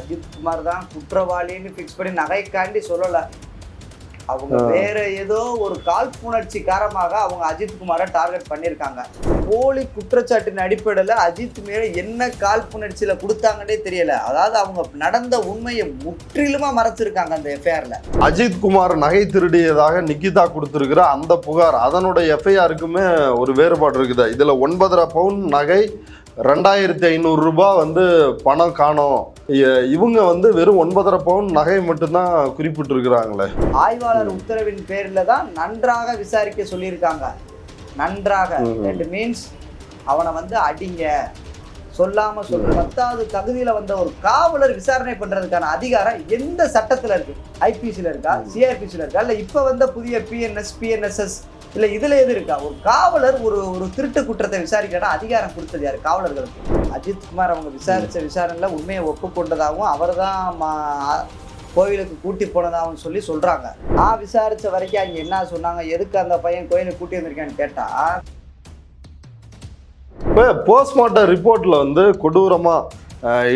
அஜித்குமார் தான் குற்றவாளின்னு ஃபிக்ஸ் பண்ணி நகைக்காண்டி சொல்லலை. அவங்க வேற ஏதோ ஒரு காழ்ப்புணர்ச்சி காரணமாக அவங்க அஜித்குமாரை டார்கெட் பண்ணியிருக்காங்க. போலி குற்றச்சாட்டின் அடிப்படையில் அஜித் மேல என்ன காழ்ப்புணர்ச்சியில கொடுத்தாங்கன்னே தெரியல. அதாவது அவங்க நடந்த உண்மையை முற்றிலுமா மறைச்சிருக்காங்க அந்த எஃப்ஐஆர்ல. அஜித்குமார் நகை திருடியதாக நிகிதா கொடுத்திருக்கிற அந்த புகார், அதனுடைய எஃப்ஐஆருக்குமே ஒரு வேறுபாடு இருக்குது. இதுல 9.5 பவுன் நகை, 2500 ரூபாய் வந்து பணம் காணோம். இவங்க வெறும் 9.5 பவுன் நகை மட்டும்தான் குறிப்பிட்டிருக்கிறாங்களே. ஆய்வாளர் உத்தரவின் பேர்ல தான் நன்றாக விசாரிக்க சொல்லியிருக்காங்க. நன்றாக மீன்ஸ் அவனை அடிங்க, சொல்லாம சொல்ற 10வது தகுதியில வந்த ஒரு காவலர் விசாரணை பண்றதுக்கான அதிகாரம் எந்த சட்டத்துல இருக்கு? ஐபிசில இருக்கா, சிஆர்பிசில இருக்கா, இல்ல இப்ப புதிய பிஎன்எஸ், பிஎன்எஸ்எஸ், இல்ல இதுல எது இருக்கா? ஒரு காவலர் ஒரு திருட்டு குற்றத்தை விசாரிக்கிறா அதிகாரம் கொடுத்தது யாரு? காவலர்களுக்கு. அஜித்குமார் அவங்க விசாரிச்ச விசாரணையில உண்மையை ஒப்புக்கொண்டதாகவும் அவர் தான் கோயிலுக்கு கூட்டி போனதாகவும் சொல்றாங்க. நான் விசாரிச்ச வரைக்கும் அங்க என்ன சொன்னாங்க, எதுக்கு அந்த பையன் கோயிலுக்கு கூட்டி வந்திருக்கான்னு கேட்டா, இப்போ போஸ்ட்மார்ட்டம் ரிப்போர்ட்ல கொடூரமா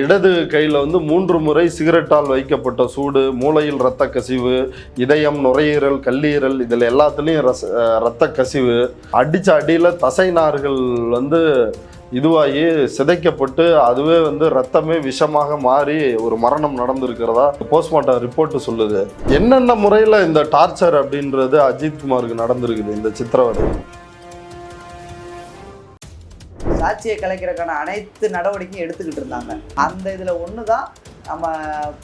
இடது கையில் 3 முறை சிகரெட்டால் வைக்கப்பட்ட சூடு, மூளையில் இரத்த கசிவு, இதயம், நுரையீரல், கல்லீரல், இதில் எல்லாத்துலேயும் இரத்த கசிவு, அடித்த அடியில் தசைநார்கள் இதுவாகி சிதைக்கப்பட்டு அதுவே ரத்தமே விஷமாக மாறி ஒரு மரணம் நடந்திருக்கிறதா போஸ்ட்மார்ட்டம் ரிப்போர்ட் சொல்லுது. என்னென்ன முறையில் இந்த டார்ச்சர் அப்படின்றது அஜித்குமாருக்கு நடந்திருக்குது, இந்த சித்திரவதை? சாட்சியை கலைக்கிறதுக்கான அனைத்து நடவடிக்கையும் எடுத்துக்கிட்டு இருந்தாங்க. அந்த இதில் ஒன்று தான் நம்ம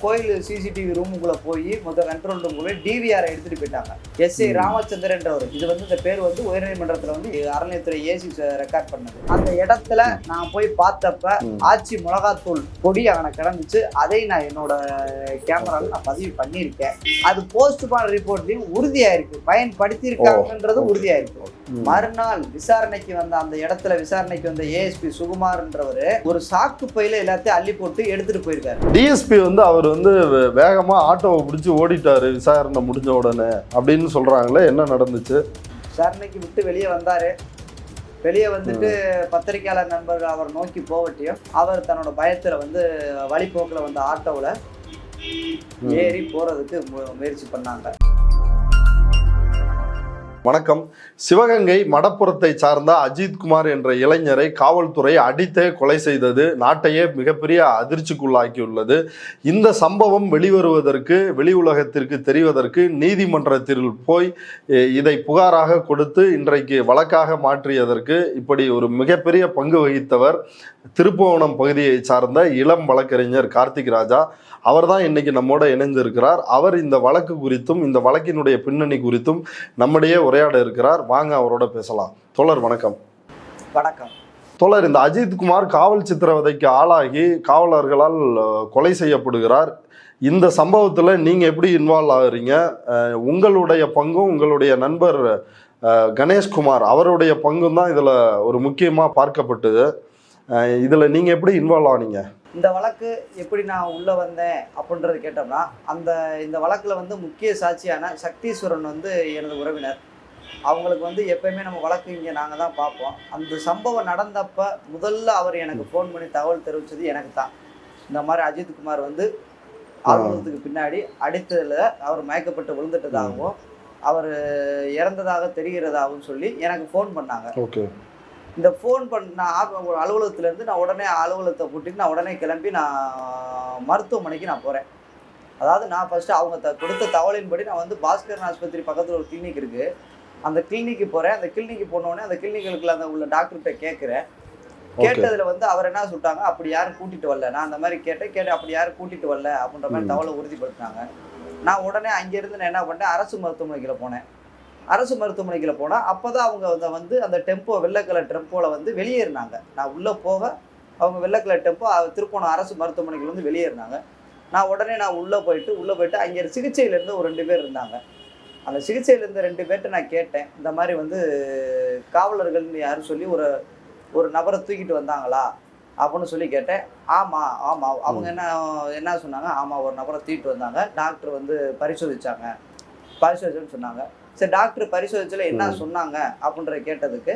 கோயில் சிசிடிவி ரூமுக்குள்ளே போய் கண்ட்ரோல் ரூமுக்குள்ளே டிவிஆரை எடுத்துகிட்டு போயிட்டாங்க. எஸ்ஐ ராமச்சந்திரன்றவர். இது இந்த பேர் உயர்நீதிமன்றத்தில் அறநிலையத்துறை ஏசி ரெக்கார்ட் பண்ணது. அந்த இடத்துல நான் போய் பார்த்தப்ப ஆச்சி மிளகாத்தூள் பொடி அங்கே கிடந்துச்சு. அதை நான் என்னோட கேமராவில் நான் பதிவு பண்ணியிருக்கேன். அது போஸ்ட்மார்ட்டம் ரிப்போர்ட்லையும் உறுதியாயிருக்கு, பயன்படுத்தியிருக்காங்கன்றது உறுதியாயிருக்கு. மறுநாள் விசாரணைக்கு அந்த இடத்துல விசாரணைக்கு வந்த ஏஎஸ்பி சுகுமார்ன்றவர் ஒரு சாக்கு பையில எல்லாத்தையும் அள்ளி போட்டு எடுத்துட்டு போயிருக்காரு. டிஎஸ்பி அவர் வேகமா ஆட்டோவை பிடிச்சி ஓடிட்டாரு விசாரணை முடிஞ்ச உடனே அப்படின்னு சொல்றாங்களே, என்ன நடந்துச்சு? விசாரணைக்கு விட்டு வெளியே வந்தாரு. வெளியே வந்துட்டு பத்திரிகையாளர் நண்பர்கள் அவர் நோக்கி போவட்டியும் அவர் தன்னோட பயத்துல வழிபோக்கில் ஆட்டோவில் ஏறி போறதுக்கு முயற்சி பண்ணாங்க. வணக்கம். சிவகங்கை மடப்புறத்தை சார்ந்த அஜித்குமார் என்ற இளைஞரை காவல்துறை அடித்தே கொலை செய்தது நாட்டையே மிகப்பெரிய அதிர்ச்சிக்குள்ளாக்கியுள்ளது. இந்த சம்பவம் வெளிவருவதற்கு, வெளி உலகத்திற்கு தெரிவதற்கு நீதிமன்றத்தில் போய் இதை புகாராக கொடுத்து இன்றைக்கு வழக்காக மாற்றியதற்கு இப்படி ஒரு மிகப்பெரிய பங்கு வகித்தவர் திருப்புவனம் பகுதியை சார்ந்த இளம் வழக்கறிஞர் கார்த்திக் ராஜா. அவர் தான் இன்னைக்கு நம்மோட இணைந்திருக்கிறார். அவர் இந்த வழக்கு குறித்தும் இந்த வழக்கினுடைய பின்னணி குறித்தும் நம்முடைய உரையாட இருக்கிறார். வாங்க அவரோட பேசலாம். தோழர் வணக்கம். வணக்கம் தோழர். இந்த அஜித்குமார் காவல் சித்திரவதைக்கு ஆளாகி காவலர்களால் கொலை செய்யப்படுகிறார். இந்த சம்பவத்தில் நீங்க எப்படி இன்வால்வ் ஆகுறீங்க? உங்களுடைய பங்கும் உங்களுடைய நண்பர் கணேஷ்குமார் அவருடைய பங்கும் தான் இதுல ஒரு முக்கியமா பார்க்கப்பட்டது. இதுல நீங்க எப்படி இன்வால்வ் ஆனீங்க? இந்த வழக்கு எப்படி நான் உள்ளே வந்தேன் அப்படின்றது கேட்டோம்னா, இந்த வழக்கில் முக்கிய சாட்சியான சக்தீஸ்வரன் எனது உறவினர். அவங்களுக்கு எப்பயுமே நம்ம வழக்கு இங்கே நாங்கள் தான் பார்ப்போம். அந்த சம்பவம் நடந்தப்போ முதல்ல அவர் எனக்கு ஃபோன் பண்ணி தகவல் தெரிவித்தது எனக்கு தான். இந்த மாதிரி அஜித்குமார் அலுவலகத்துக்கு பின்னாடி அடித்ததில் அவர் மயக்கப்பட்டு விழுந்துட்டதாகவும் அவர் இறந்ததாக தெரிகிறதாகவும் சொல்லி எனக்கு ஃபோன் பண்ணாங்க. ஓகே. இந்த ஃபோன் ஒரு அலுவலகத்துலேருந்து நான் உடனே அலுவலகத்தை கூட்டிட்டு நான் உடனே கிளம்பி நான் மருத்துவமனைக்கு நான் போகிறேன். அதாவது நான் ஃபஸ்ட்டு அவங்க கொடுத்த தகவலின்படி நான் பாஸ்கரன் ஆஸ்பத்திரி பக்கத்தில் ஒரு கிளினிக் இருக்குது, அந்த கிளினிக்கு போகிறேன். அந்த கிளினிக்கு போனோடனே அந்த கிளினிக்குள்ள உள்ள டாக்டர்கிட்ட கேட்குறேன். கேட்டதில் அவர் என்ன சொல்லிட்டாங்க, அப்படி யாரும் கூட்டிகிட்டு வரல. நான் அந்த மாதிரி கேட்டேன் அப்படி யாரும் கூட்டிகிட்டு வரல அப்படின்ற மாதிரி தகவலை உறுதிப்படுத்தினாங்க. நான் உடனே அங்கேருந்து நான் என்ன பண்ணேன், அரசு மருத்துவமனைக்குள்ள போனேன். அரசு மருத்துவமனைக்குள்ள போனால் அப்போ தான் அவங்க அந்த டெம்போ, வெள்ளை கலர் டெம்போவில் வெளியேறினாங்க. நான் உள்ளே போக அவங்க வெள்ளை கலர் டெம்போ திருப்போணம் அரசு மருத்துவமனைக்குள்ள வெளியேறினாங்க. நான் உடனே உள்ளே போயிட்டு அங்கே சிகிச்சையிலேருந்து ஒரு 2 பேர் இருந்தாங்க. அந்த சிகிச்சையிலேருந்து 2 பேர்கிட்ட நான் கேட்டேன், இந்த மாதிரி காவலர்கள்னு யாரும் சொல்லி ஒரு நபரை தூக்கிட்டு வந்தாங்களா அப்படின்னு சொல்லி கேட்டேன். ஆமாம் அவங்க என்ன சொன்னாங்க, ஆமாம் ஒரு நபரை தூக்கிட்டு வந்தாங்க, டாக்டர் பரிசோதிச்சோன்னு சொன்னாங்க. சரி, டாக்டர் பரிசோதிச்சில் என்ன சொன்னாங்க அப்படின்ற கேட்டதுக்கு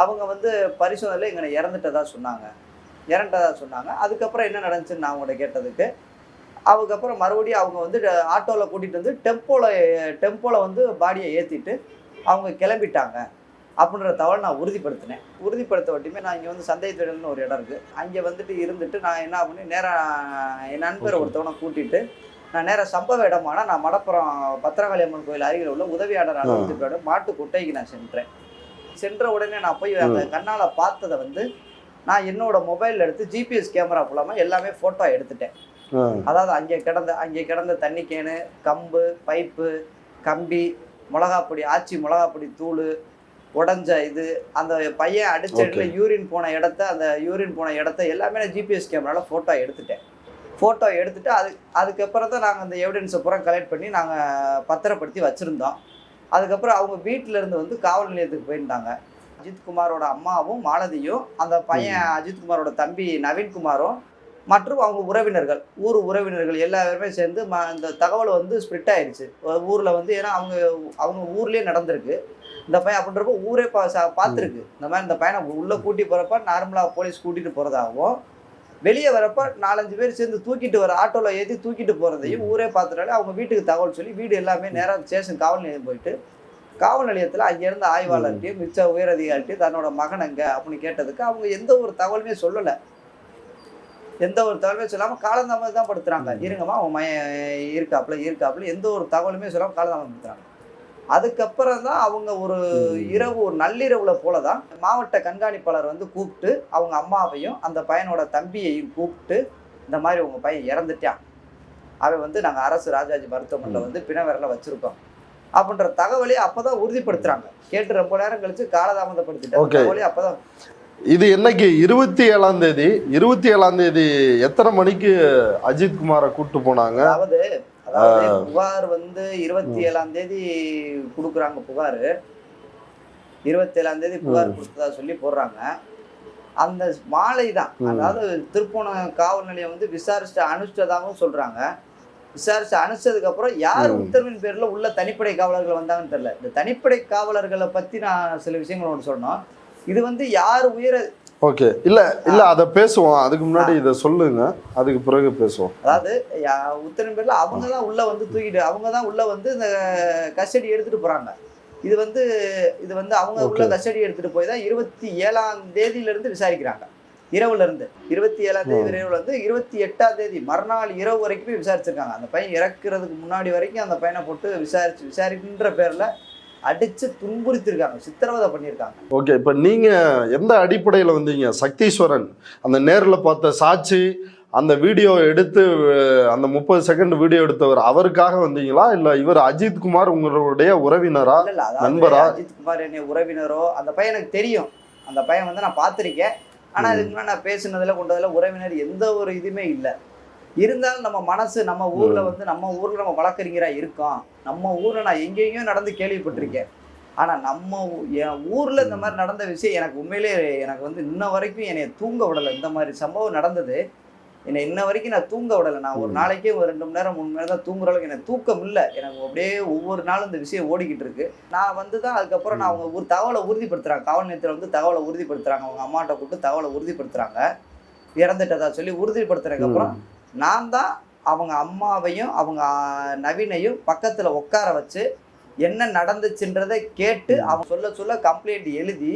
அவங்க பரிசோதனையில் இங்கே இறந்துட்டதா சொன்னாங்க. அதுக்கப்புறம் என்ன நடந்துச்சுன்னு நான் அவங்கள்ட்ட கேட்டதுக்கு அதுக்கப்புறம் மறுபடியும் அவங்க வந்து ஆட்டோவில் கூட்டிகிட்டு வந்து டெம்போவில் வந்து பாடியை ஏற்றிட்டு அவங்க கிளம்பிட்டாங்க அப்படின்ற தகவல் நான் உறுதிப்படுத்த வட்டியுமே நான் இங்கே வந்து சந்தைத்திடல்னு ஒரு இடம் இருக்குது, அங்கே வந்துட்டு இருந்துட்டு நான் என்ன பண்ணி நேராக என் நண்பரை ஒருத்தவனை கூட்டிகிட்டு நான் நேராக சம்பவ இடமான நான் மடப்புறம் பத்திரகாளி அம்மன் கோயில் அருகில் உள்ள உதவியாளர் அலுவலகத்தோட மாட்டு குட்டைக்கு நான் சென்ற உடனே நான் போய் அந்த கண்ணால் பார்த்ததை வந்து நான் என்னோட மொபைலில் எடுத்து ஜிபிஎஸ் கேமரா மூலமாக எல்லாமே ஃபோட்டோ எடுத்துட்டேன். அதாவது அங்கே கிடந்த தண்ணி கேனு, கம்பு, பைப்பு, கம்பி, மிளகாப்பொடி, ஆச்சி மிளகாப்பொடி தூள், உடஞ்ச இது, அந்த பையன் அடிச்ச இடத்துல யூரின் போன இடத்த எல்லாமே நான் ஜிபிஎஸ் கேமராவில் ஃபோட்டோ எடுத்துட்டு அதுக்கப்புறம் தான் நாங்கள் அந்த எவிடன்ஸை பூரா கலெக்ட் பண்ணி நாங்கள் பத்திரப்படுத்தி வச்சுருந்தோம். அதுக்கப்புறம் அவங்க வீட்டிலேருந்து வந்து காவல் நிலையத்துக்கு போயிருந்தாங்க. அஜித்குமாரோட அம்மாவும் மாலதியும் அந்த பையன் அஜித்குமாரோட தம்பி நவீன்குமாரும் மற்றும் அவங்க உறவினர்கள் எல்லாருமே சேர்ந்து இந்த தகவல் வந்து ஸ்ப்ரிட் ஆயிடுச்சு ஊரில் வந்து. ஏன்னா அவங்க ஊர்லேயே நடந்திருக்கு இந்த பையன் அப்படின்றப்போ ஊரே பார்த்துருக்கு இந்த மாதிரி இந்த பையனை உள்ளே கூட்டி போகிறப்ப நார்மலாக போலீஸ் கூட்டிகிட்டு போகிறதாகவும் வெளியே வரப்போ 4-5 பேர் சேர்ந்து ஆட்டோவில் ஏற்றி தூக்கிட்டு போகிறதையும் ஊரே பார்த்துட்டாலே அவங்க வீட்டுக்கு தகவல் சொல்லி வீடு எல்லாமே நேராக ஸ்டேஷன் காவல் நிலையம் போயிட்டு காவல் நிலையத்தில் அங்கேருந்து ஆய்வாளர்கிட்டையும் மிச்ச உயரதிகாரிட்டையும் தன்னோட மகன் எங்க அப்படின்னு கேட்டதுக்கு அவங்க எந்த ஒரு தகவலுமே சொல்லலை. சொல்லாமல் காலந்தாமதம் தான் படுத்துறாங்க. இருங்கம்மா அவன் இருக்காப்புல எந்த ஒரு தகவலுமே சொல்லாமல் காலந்தாமதம் படுத்துறாங்க. அதுக்கப்புறம் தான் அவங்க ஒரு நள்ளிரவுல போல தான் மாவட்ட கண்காணிப்பாளர் வந்து கூப்பிட்டு அவங்க அம்மாவையும் அந்த பையனோட தம்பியையும் கூப்பிட்டு இந்த மாதிரி உங்க பையன் இறந்துட்டான், அவன் வந்து நாங்கள் அரசு ராஜாஜி மருத்துவமனையில் வந்து பிணவரில் வச்சிருக்கோம் அப்படின்ற தகவலை அப்பதான் உறுதிப்படுத்துறாங்க. கேட்டு ரொம்ப நேரம் கழிச்சு காலதாமதப்படுத்திட்டாங்க தகவலை. அப்பதான் இது என்னைக்கு 27ஆம் தேதி எத்தனை மணிக்கு அஜித்குமாரை கூப்பிட்டு போனாங்க? அதாவது புகார் வந்து 27ஆம் தேதி கொடுக்குறாங்க. புகார் 27ஆம் தேதி புகார் கொடுத்ததா சொல்லி போடுறாங்க. அந்த மாலை தான், அதாவது திருப்போணம் காவல் நிலையம் வந்து விசாரிச்சு அனுப்பிச்சதாகவும் சொல்றாங்க. விசாரிச்சு அனுப்பிச்சதுக்கு அப்புறம் யார் உத்தரவின் பேர்ல உள்ள தனிப்படை காவலர்கள் வந்தாங்கன்னு தெரியல. இந்த தனிப்படை காவலர்களை பத்தி நான் சில விஷயங்கள் ஒன்று சொன்னோம். இது வந்து யார் ஓகே இல்ல அத பேசுவோம், அதுக்கு முன்னாடி இதை சொல்லுங்க, அதுக்கு பிறகு பேசுவோம். அதாவது உத்தரவின் பேர்ல அவங்க தான் உள்ள வந்து தூக்கிட்டு அவங்க தான் உள்ள வந்து இந்த கஸ்டடி எடுத்துட்டு போறாங்க. இது வந்து அவங்க உள்ள கஸ்டடி எடுத்துட்டு போய் தான் 27ஆம் தேதியிலிருந்து விசாரிக்கிறாங்க. இரவுல இருந்து 27ஆம் தேதி இரவுல இருந்து 28ஆம் தேதி மறுநாள் இரவு வரைக்குமே விசாரிச்சிருக்காங்க. அந்த பையன் இறக்குறதுக்கு முன்னாடி வரைக்கும் அந்த பையனை போட்டு விசாரிக்கின்ற பேர்ல அடிச்சு துன்புறுத்திருக்காங்க, சித்திரவதை பண்ணியிருக்காங்க. ஓகே, இப்போ நீங்க எந்த அடிப்படையில் வந்தீங்க? சக்தீஸ்வரன் அந்த நேரில் பார்த்த சாட்சி, அந்த வீடியோ எடுத்து அந்த 30 செகண்ட் வீடியோ எடுத்தவர், அவருக்காக வந்தீங்களா இல்ல இவர் அஜித்குமார் உங்களுடைய உறவினரா நண்பரா? அஜித்குமார் என்ன உறவினரோ அந்த பையன் எனக்கு தெரியும். அந்த பையன் வந்து நான் பார்த்திருக்கேன். ஆனா அதுக்கு முன்னாடி நான் பேசுனதுல கொண்டதுல உறவினர் எந்த ஒரு இதுவுமே இல்லை. இருந்தாலும் நம்ம மனசு நம்ம ஊர்ல வந்து நம்ம வழக்கறிஞரா இருக்கோம். நம்ம ஊர்ல நான் எங்கேயும் நடந்து கேள்விப்பட்டிருக்கேன். ஆனா என் ஊர்ல இந்த மாதிரி நடந்த விஷயம் எனக்கு உண்மையிலே எனக்கு வந்து இன்ன வரைக்கும் என்னை தூங்க விடலை. இந்த மாதிரி சம்பவம் நடந்தது என்னை இன்ன வரைக்கும் நான் தூங்க விடலை. நான் ஒரு நாளைக்கே ஒரு 2 மணி நேரம் 3 மணி நேரம் தான் தூங்குற அளவுக்கு எனக்கு தூக்கம் இல்லை. எனக்கு அப்படியே ஒவ்வொரு நாளும் இந்த விஷயம் ஓடிக்கிட்டு இருக்கு. நான் வந்து தான் அதுக்கப்புறம் நான் அவங்க தகவலை உறுதிப்படுத்துறாங்க. காவல் நிலையத்தில் வந்து தகவலை உறுதிப்படுத்துறாங்க. அவங்க அம்மாட்ட கூப்பிட்டு தகவலை உறுதிப்படுத்துறாங்க. இறந்துட்டதா சொல்லி உறுதிப்படுத்துறதுக்கப்புறம் நான் தான் அவங்க அம்மாவையும் அவங்க நவீனையும் பக்கத்தில் உட்கார வச்சு என்ன நடந்துச்சுன்றதை கேட்டு அவங்க சொல்ல கம்ப்ளைண்ட் எழுதி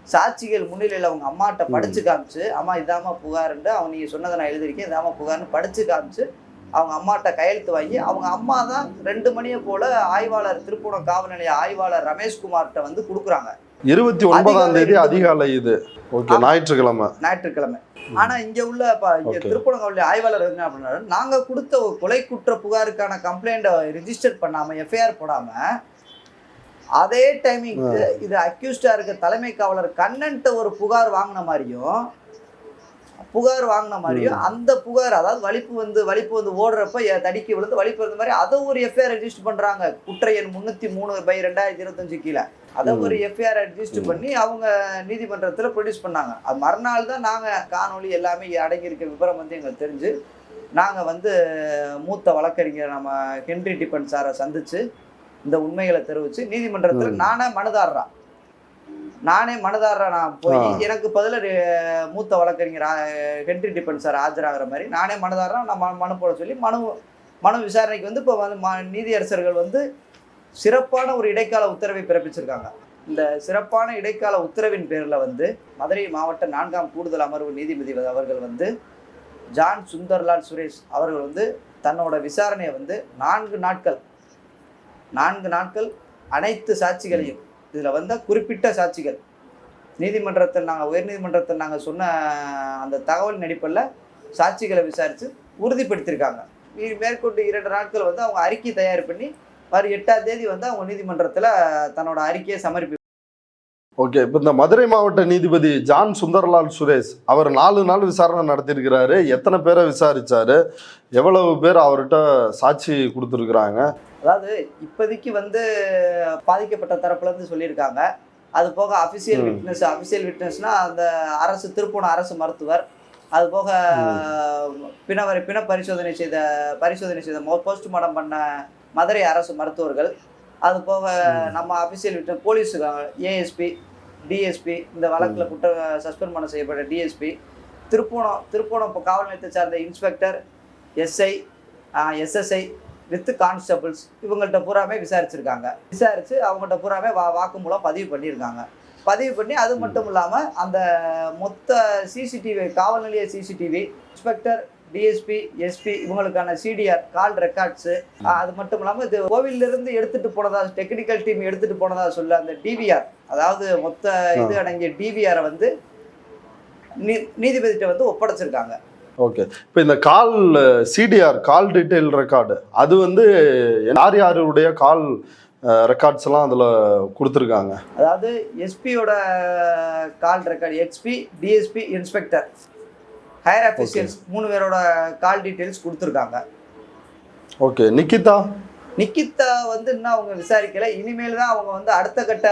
சாட்சிகள் முன்னிலையில் அவங்க அம்மாட்ட படித்து காமிச்சு, அம்மா இதாம்மா புகாருன்ட்டு அவங்க நீங்கள் சொன்னதை நான் எழுதியிருக்கேன், இதாம்மா புகார்னு படித்து காமிச்சு அவங்க அம்மாட்ட கையெழுத்து வாங்கி அவங்க அம்மா தான் 2 மணியை போல் ஆய்வாளர் திருப்பூணம் காவல் நிலைய ஆய்வாளர் ரமேஷ்குமார்கிட்ட வந்து கொடுக்குறாங்க. 29ஆம் தேதி அதிகாலை, இது ஓகே ஞாயிற்றுக்கிழமை. ஆனா இங்க உள்ள திருப்பூணம் காவல் ஆய்வாளர் என்ன பண்ணாரு, நாங்க கொடுத்த கொலை குற்ற புகாருக்கான கம்ப்ளைண்ட் ரிஜிஸ்டர் பண்ணாம எஃப்ஐஆர் போடாம அதே டைமிங் இது அக்யூஸ்டா இருக்க தலைமை காவலர் கண்ணன்ட்ட ஒரு புகார் வாங்கின மாதிரியும் அந்த புகார், அதாவது வலிப்பு வந்து ஓடுறப்ப தடிக்கி விழுந்து வலிப்பு இருந்த மாதிரி அதை ஒரு எஃப்ஐஆர் ரெஜிஸ்டர் பண்றாங்க. குற்ற எண் 303/2025 கீழே அதை ஒரு எஃப்ஐஆர் ரெஜிஸ்டர் பண்ணி அவங்க நீதிமன்றத்தில் ப்ரொடியூஸ் பண்ணாங்க. அது மறுநாள் தான் நாங்கள் காணொலி எல்லாமே அடங்கியிருக்க விவரம் வந்து எங்களுக்கு தெரிஞ்சு நாங்கள் வந்து மூத்த வழக்கறிஞர் நம்ம ஹென்றி டிபன் சாரை சந்திச்சு இந்த உண்மைகளை தெரிவித்து நீதிமன்றத்தில் நானே மனுதாடுறான். நானே மனுதாரராக நான் போய் எனக்கு பதில் மூத்த வழக்கறிஞர் ஹென்ரி டிபன் சார் ஆஜராகிற மாதிரி நானே மனுதாரராக நான் மனு போட சொல்லி மனு விசாரணைக்கு வந்து இப்போ வந்து நீதியரசர்கள் வந்து சிறப்பான ஒரு இடைக்கால உத்தரவை பிறப்பிச்சிருக்காங்க. இந்த சிறப்பான இடைக்கால உத்தரவின் பேரில் வந்து மதுரை மாவட்ட 4ஆம் கூடுதல் அமர்வு நீதிபதி அவர்கள் வந்து ஜான் சுந்தர்லால் சுரேஷ் அவர்கள் வந்து தன்னோட விசாரணையை வந்து 4 நாட்கள் அனைத்து சாட்சிகளையும் இதில் வந்த குறிப்பிட்ட சாட்சிகள் நீதிமன்றத்தில் நாங்கள் உயர்நீதிமன்றத்தில் நாங்கள் சொன்ன அந்த தகவலின் அடிப்படையில் சாட்சிகளை விசாரித்து உறுதிப்படுத்தியிருக்காங்க. மேற்கொண்டு 2 நாட்கள் வந்து அவங்க அறிக்கை தயார் பண்ணி வரும் 8ஆம் தேதி வந்து அவங்க நீதிமன்றத்தில் தன்னோட அறிக்கையை சமர்ப்பி. ஓகே, இப்போ இந்த மதுரை மாவட்ட நீதிபதி ஜான் சுந்தர்லால் சுரேஷ் அவர் 4 நாள் விசாரணை நடத்தியிருக்கிறாரு. எத்தனை பேரை விசாரிச்சாரு, எவ்வளவு பேர் அவர்கிட்ட சாட்சி கொடுத்துருக்குறாங்க? அதாவது இப்போதைக்கு வந்து பாதிக்கப்பட்ட தரப்புலேருந்து சொல்லியிருக்காங்க. அது போக அஃபிஷியல் விட்னஸ்னா அந்த திருப்பூணம் அரசு மருத்துவர், அது போக பிண பரிசோதனை செய்த போஸ்ட்மார்ட்டம் பண்ண மதுரை அரசு மருத்துவர்கள், அது போக நம்ம official witness police ASP DSP இந்த வழக்கில் சஸ்பெண்ட் பண்ண செய்யப்பட்ட டிஎஸ்பி, திருப்பூணம் இப்போ காவல் நிலையத்தை சார்ந்த inspector, SI, SSI with constables இவங்கள்ட்ட பூராமே விசாரிச்சிருக்காங்க. விசாரித்து அவங்கள்ட்ட பூராமே வாக்குமூலம் பதிவு பண்ணியிருக்காங்க. பதிவு பண்ணி அது மட்டும் இல்லாமல் அந்த மொத்த சிசிடிவி காவல் நிலைய சிசிடிவி, இன்ஸ்பெக்டர், டிஎஸ்பி, எஸ்பி இவங்களுக்கான சிடிஆர் கால் ரெக்கார்ட்ஸு, அது மட்டும் இல்லாமல் இது கோவிலிருந்து எடுத்துகிட்டு போனதா டெக்னிக்கல் டீம் எடுத்துகிட்டு போனதா சொல்ல அந்த டிவிஆர், அதாவது மொத்த இது அடங்கிய டிவிஆரை வந்து நீதிபதிகிட்ட வந்து ஒப்படைச்சிருக்காங்க. ஓகே, இப்போ இந்த சிடிஆர் கால் டீட்டெயில் ரெக்கார்டு அது வந்து யாருடைய கால் ரெக்கார்ட்ஸ் எல்லாம் அதில் கொடுத்துருக்காங்க. அதாவது எஸ்பியோட கால் ரெக்கார்டு, எக்ஸ்பி, டிஎஸ்பி, இன்ஸ்பெக்டர், ஹையர் அஃபிஷியல்ஸ் 3 பேரோட கால் டீட்டெயில்ஸ் கொடுத்துருக்காங்க. ஓகே, நிக்கிதா வந்து இன்னும் அவங்க விசாரிக்கலை. இனிமேல் தான் அவங்க வந்து அடுத்த கட்ட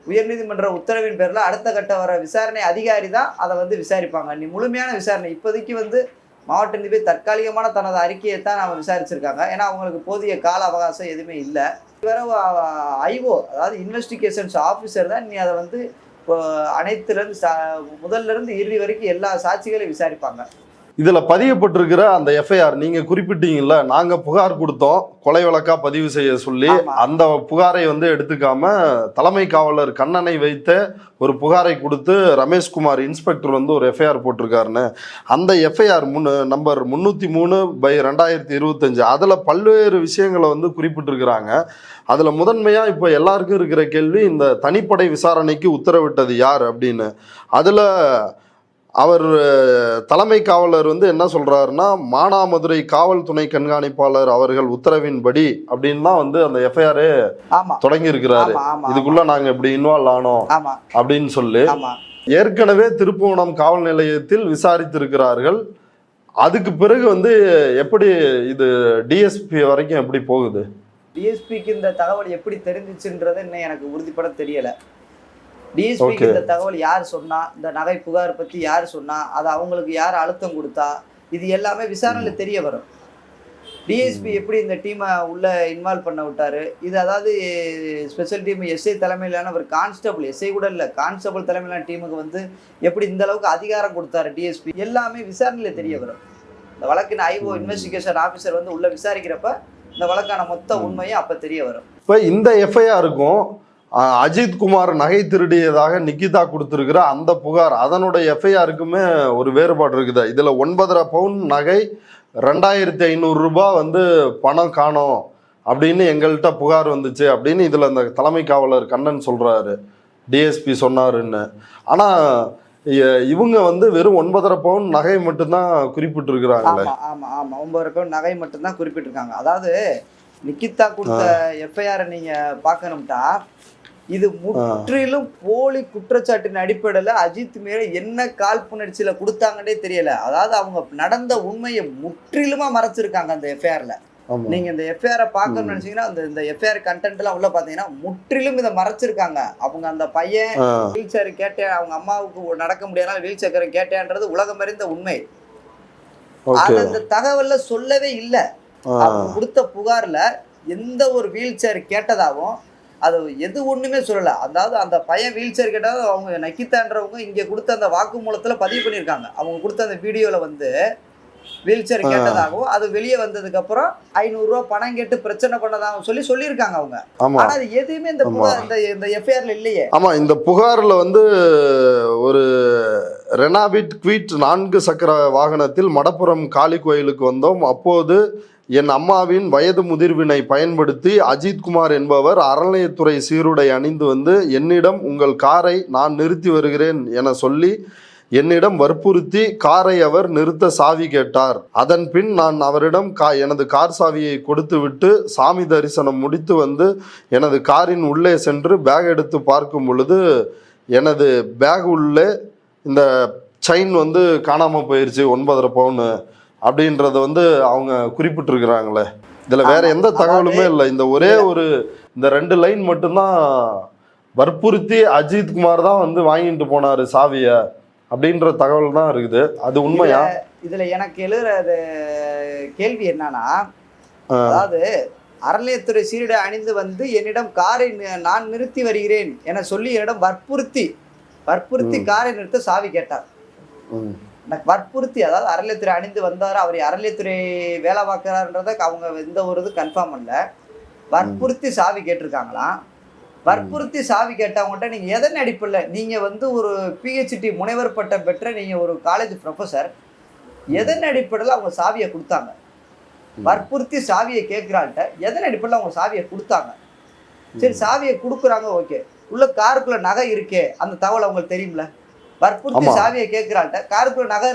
உயர்நீதிமன்ற உத்தரவின் பேரில் அடுத்த கட்ட வர விசாரணை அதிகாரி தான் அதை வந்து விசாரிப்பாங்க. முழுமையான விசாரணை இப்போதைக்கு வந்து மாவட்ட நீதிபதி தற்காலிகமான தனது அறிக்கையை தான் அவங்க விசாரிச்சிருக்காங்க. ஏன்னா அவங்களுக்கு போதிய கால அவகாசம் எதுவுமே இல்லை. வேற ஐஓ அதாவது இன்வெஸ்டிகேஷன்ஸ் ஆஃபீஸர் தான் நீ அதை வந்து அனைத்துலேருந்து முதல்லேருந்து இறுதி வரைக்கும் எல்லா சாட்சிகளையும் விசாரிப்பாங்க. இதில் பதியப்பட்டிருக்கிற அந்த எஃப்ஐஆர் நீங்கள் குறிப்பிட்டீங்கல்ல, நாங்கள் புகார் கொடுத்தோம் கொலை வழக்கா பதிவு செய்ய சொல்லி, அந்த புகாரை வந்து எடுத்துக்காம தலைமை காவலர் கண்ணனை வைத்த ஒரு புகாரை கொடுத்து ரமேஷ்குமார் இன்ஸ்பெக்டர் வந்து ஒரு எஃப்ஐஆர் போட்டிருக்காருன்னு, அந்த எஃப்ஐஆர் நம்பர் 303/2025 அதில் பல்வேறு விஷயங்களை வந்து குறிப்பிட்டிருக்கிறாங்க. அதில் முதன்மையாக இப்போ எல்லாருக்கும் இருக்கிற கேள்வி, இந்த தனிப்படை விசாரணைக்கு உத்தரவிட்டது யார் அப்படின்னு. அதில் அவர் தலைமை காவலர் வந்து என்ன சொல்றாருன்னா, மானாமதுரை காவல் துணை கண்காணிப்பாளர் அவர்கள் உத்தரவின்படி அப்படின்னு தான் வந்து அந்த எஃப்ஐஆர் தொடங்கி இருக்கிறாரு. இதுக்குள்ள நாங்க இப்படி இன்வால்வ் ஆனோம் அப்படின்னு சொல்லி ஏற்கனவே திருப்புவனம் காவல் நிலையத்தில் விசாரித்திருக்கிறார்கள். அதுக்கு பிறகு வந்து எப்படி இது டிஎஸ்பி வரைக்கும் எப்படி போகுது? டிஎஸ்பிக்கு இந்த தகவல் எப்படி தெரிஞ்சிச்சுன்றது இன்னும் எனக்கு உறுதிப்பட தெரியல. டிஎஸ்பிக்கு இந்த தகவல் யார் சொன்னா, இந்த நகை புகார் பற்றி யார் சொன்னா, அதை அவங்களுக்கு யார் அழுத்தம் கொடுத்தா, இது எல்லாமே விசாரணையில் தெரிய வரும். டிஎஸ்பி எப்படி இந்த டீமை உள்ளே இன்வால்வ் பண்ண விட்டாரு, இது அதாவது ஸ்பெஷல் டீம் எஸ்ஐ தலைமையிலான ஒரு கான்ஸ்டபிள், எஸ்ஐ கூட இல்லை கான்ஸ்டபிள் தலைமையிலான டீமுக்கு வந்து எப்படி இந்த அளவுக்கு அதிகாரம் கொடுத்தாரு டிஎஸ்பி, எல்லாமே விசாரணையில் தெரிய வரும். இந்த வழக்கின் ஐஓ இன்வெஸ்டிகேஷன் ஆஃபீஸர் வந்து உள்ளே விசாரிக்கிறப்ப இந்த வழக்கான மொத்த உண்மையும் அப்போ தெரிய வரும். இப்போ இந்த எஃப்ஐஆருக்கும் அஜித் குமார் நகை திருடியதாக நிக்கிதா கொடுத்துருக்கிற அந்த புகார் அதனுடைய எஃப்ஐஆருக்குமே ஒரு வேறுபாடு இருக்குது. இதில் 9.5 பவுன் நகை 2500 ரூபாய் வந்து பணம் காணோம் அப்படின்னு எங்கள்கிட்ட புகார் வந்துச்சு அப்படின்னு இதில் அந்த தலைமை காவலர் கண்ணன் சொல்கிறாரு, டிஎஸ்பி சொன்னாருன்னு. ஆனால் இவங்க வந்து வெறும் 9.5 பவுன் நகை மட்டும்தான் குறிப்பிட்டிருக்கிறாங்களே. ஆமாம் 9.5 பவுன் நகை மட்டும்தான் குறிப்பிட்டிருக்காங்க. அதாவது நிக்கிதா கொடுத்த எஃப்ஐஆரை நீங்கள் பார்க்கணும்ட்டா இது முற்றிலும் போலி குற்றச்சாட்டின் அடிப்படையில் அஜித் மேல என்ன காழ்ப்புணர்ச்சியில கொடுத்தாங்கன்னே தெரியல. அதாவது அவங்க நடந்த உண்மையை முற்றிலுமா மறைச்சிருக்காங்க அந்த எஃப்ஐஆர்ல. நீங்க இந்த எஃப்ஐஆரை பார்க்கணும்னு நினைச்சீங்கன்னா இந்த எஃப்ஐஆர் கண்டென்ட் எல்லாம் உள்ள பாத்தீங்கன்னா முற்றிலும் இதை மறைச்சிருக்காங்க. அவங்க அந்த பையன் வீல் சேர் கேட்டேன், அவங்க அம்மாவுக்கு நடக்க முடியாதனால வீல் சேர் கேட்டேன்றது உலகம் அறிந்த உண்மை. அது அந்த தகவல்ல சொல்லவே இல்லை. அவங்க கொடுத்த புகார்ல எந்த ஒரு வீல் சேர் கேட்டதாகவும் அது எது ஒண்ணுமே சொல்லல. அதாவது அந்த பையன் வீல் சேர் கேட்டா அவங்க நக்கித்தான்றவங்க இங்க கொடுத்த அந்த வாக்குமூலத்துல பதிவு பண்ணியிருக்காங்க. அவங்க கொடுத்த அந்த வீடியோல வந்து வீல் சேர் கேட்டதாகவும் அது வெளியே வந்ததுக்கு அப்புறம் 500 ரூபாய் பணம் கேட்டு பிரச்சனை பண்ணதாகவும் சொல்லியிருக்காங்க அவங்க. ஆமா ஆனா அது எதுவுமே இந்த இந்த எஃப்ஐஆர்ல இல்லையே. ஆமா, இந்த புகார்ல வந்து ஒரு ரெனாவிட் குவீட் 4 சக்கர வாகனத்தில் மடப்புறம் காளி கோயிலுக்கு வந்தோம். அப்போது என் அம்மாவின் வயது முதிர்வினை பயன்படுத்தி அஜித்குமார் என்பவர் அறநிலையத்துறை சீருடை அணிந்து வந்து என்னிடம் உங்கள் காரை நான் நிறுத்தி வருகிறேன் என சொல்லி என்னிடம் வற்புறுத்தி காரை அவர் நிறுத்த சாவி கேட்டார். அதன் பின் நான் அவரிடம் எனது கார் சாவியை கொடுத்து விட்டு சாமி தரிசனம் முடித்து வந்து எனது காரின் உள்ளே சென்று பேக் எடுத்து பார்க்கும் பொழுது எனது பேக் உள்ளே இந்த செயின் வந்து காணாமல் போயிடுச்சு, 9.5 பவுன் அப்படின்றத வந்து அவங்க குறிப்பிட்டிருக்கிறாங்களே. இதில் வேற எந்த தகவலுமே இல்லை. இந்த ஒரே ஒரு இந்த 2 லைன் மட்டும்தான் வற்புறுத்தி அஜித்குமார் தான் வந்து வாங்கிட்டு போனாரு சாவியை அப்படின்ற தகவல் தான் இருக்குது. அது உண்மையா? இதுல எனக்கு எழுதுற கேள்வி என்னன்னா, அதாவது அறநிலையத்துறை சீருடை அணிந்து வந்து என்னிடம் காரை நான் நிறுத்தி வருகிறேன் என சொல்லி என்னிடம் வற்புறுத்தி காரை நிறுத்த சாவி கேட்டார். வற்புறுத்தி, அதாவது அறநிலையத்துறை அணிந்து வந்தாரு, அவர் அறநிலையத்துறை வேலை பார்க்கிறாருன்றத அவங்க எந்த ஒரு இது கன்ஃபார்ம் பண்ணல. வற்புறுத்தி சாவி கேட்டிருக்காங்களாம். வற்புறுத்தி சாவி கேட்டவங்கள்ட்ட நீங்க எதன் அடிப்படையில், நீங்க வந்து ஒரு பிஹெச்டி முனைவர் பட்டம் பெற்ற நீங்க ஒரு காலேஜ் ப்ரொஃபஸர், எதன் அடிப்படையில் அவங்க சாவியை கொடுத்தாங்க? வற்புறுத்தி சாவியை கேட்கிறாள்கிட்ட எதன் அடிப்படையில் அவங்க சாவியை கொடுத்தாங்க? சரி, சாவியை கொடுக்குறாங்க, ஓகே, உள்ள காருக்குள்ள நகை இருக்கே அந்த தகவல் அவங்களுக்கு தெரியும்ல. வற்புறுத்தி சாவியை கேட்கிறாள்கிட்ட காருக்குள்ள நகை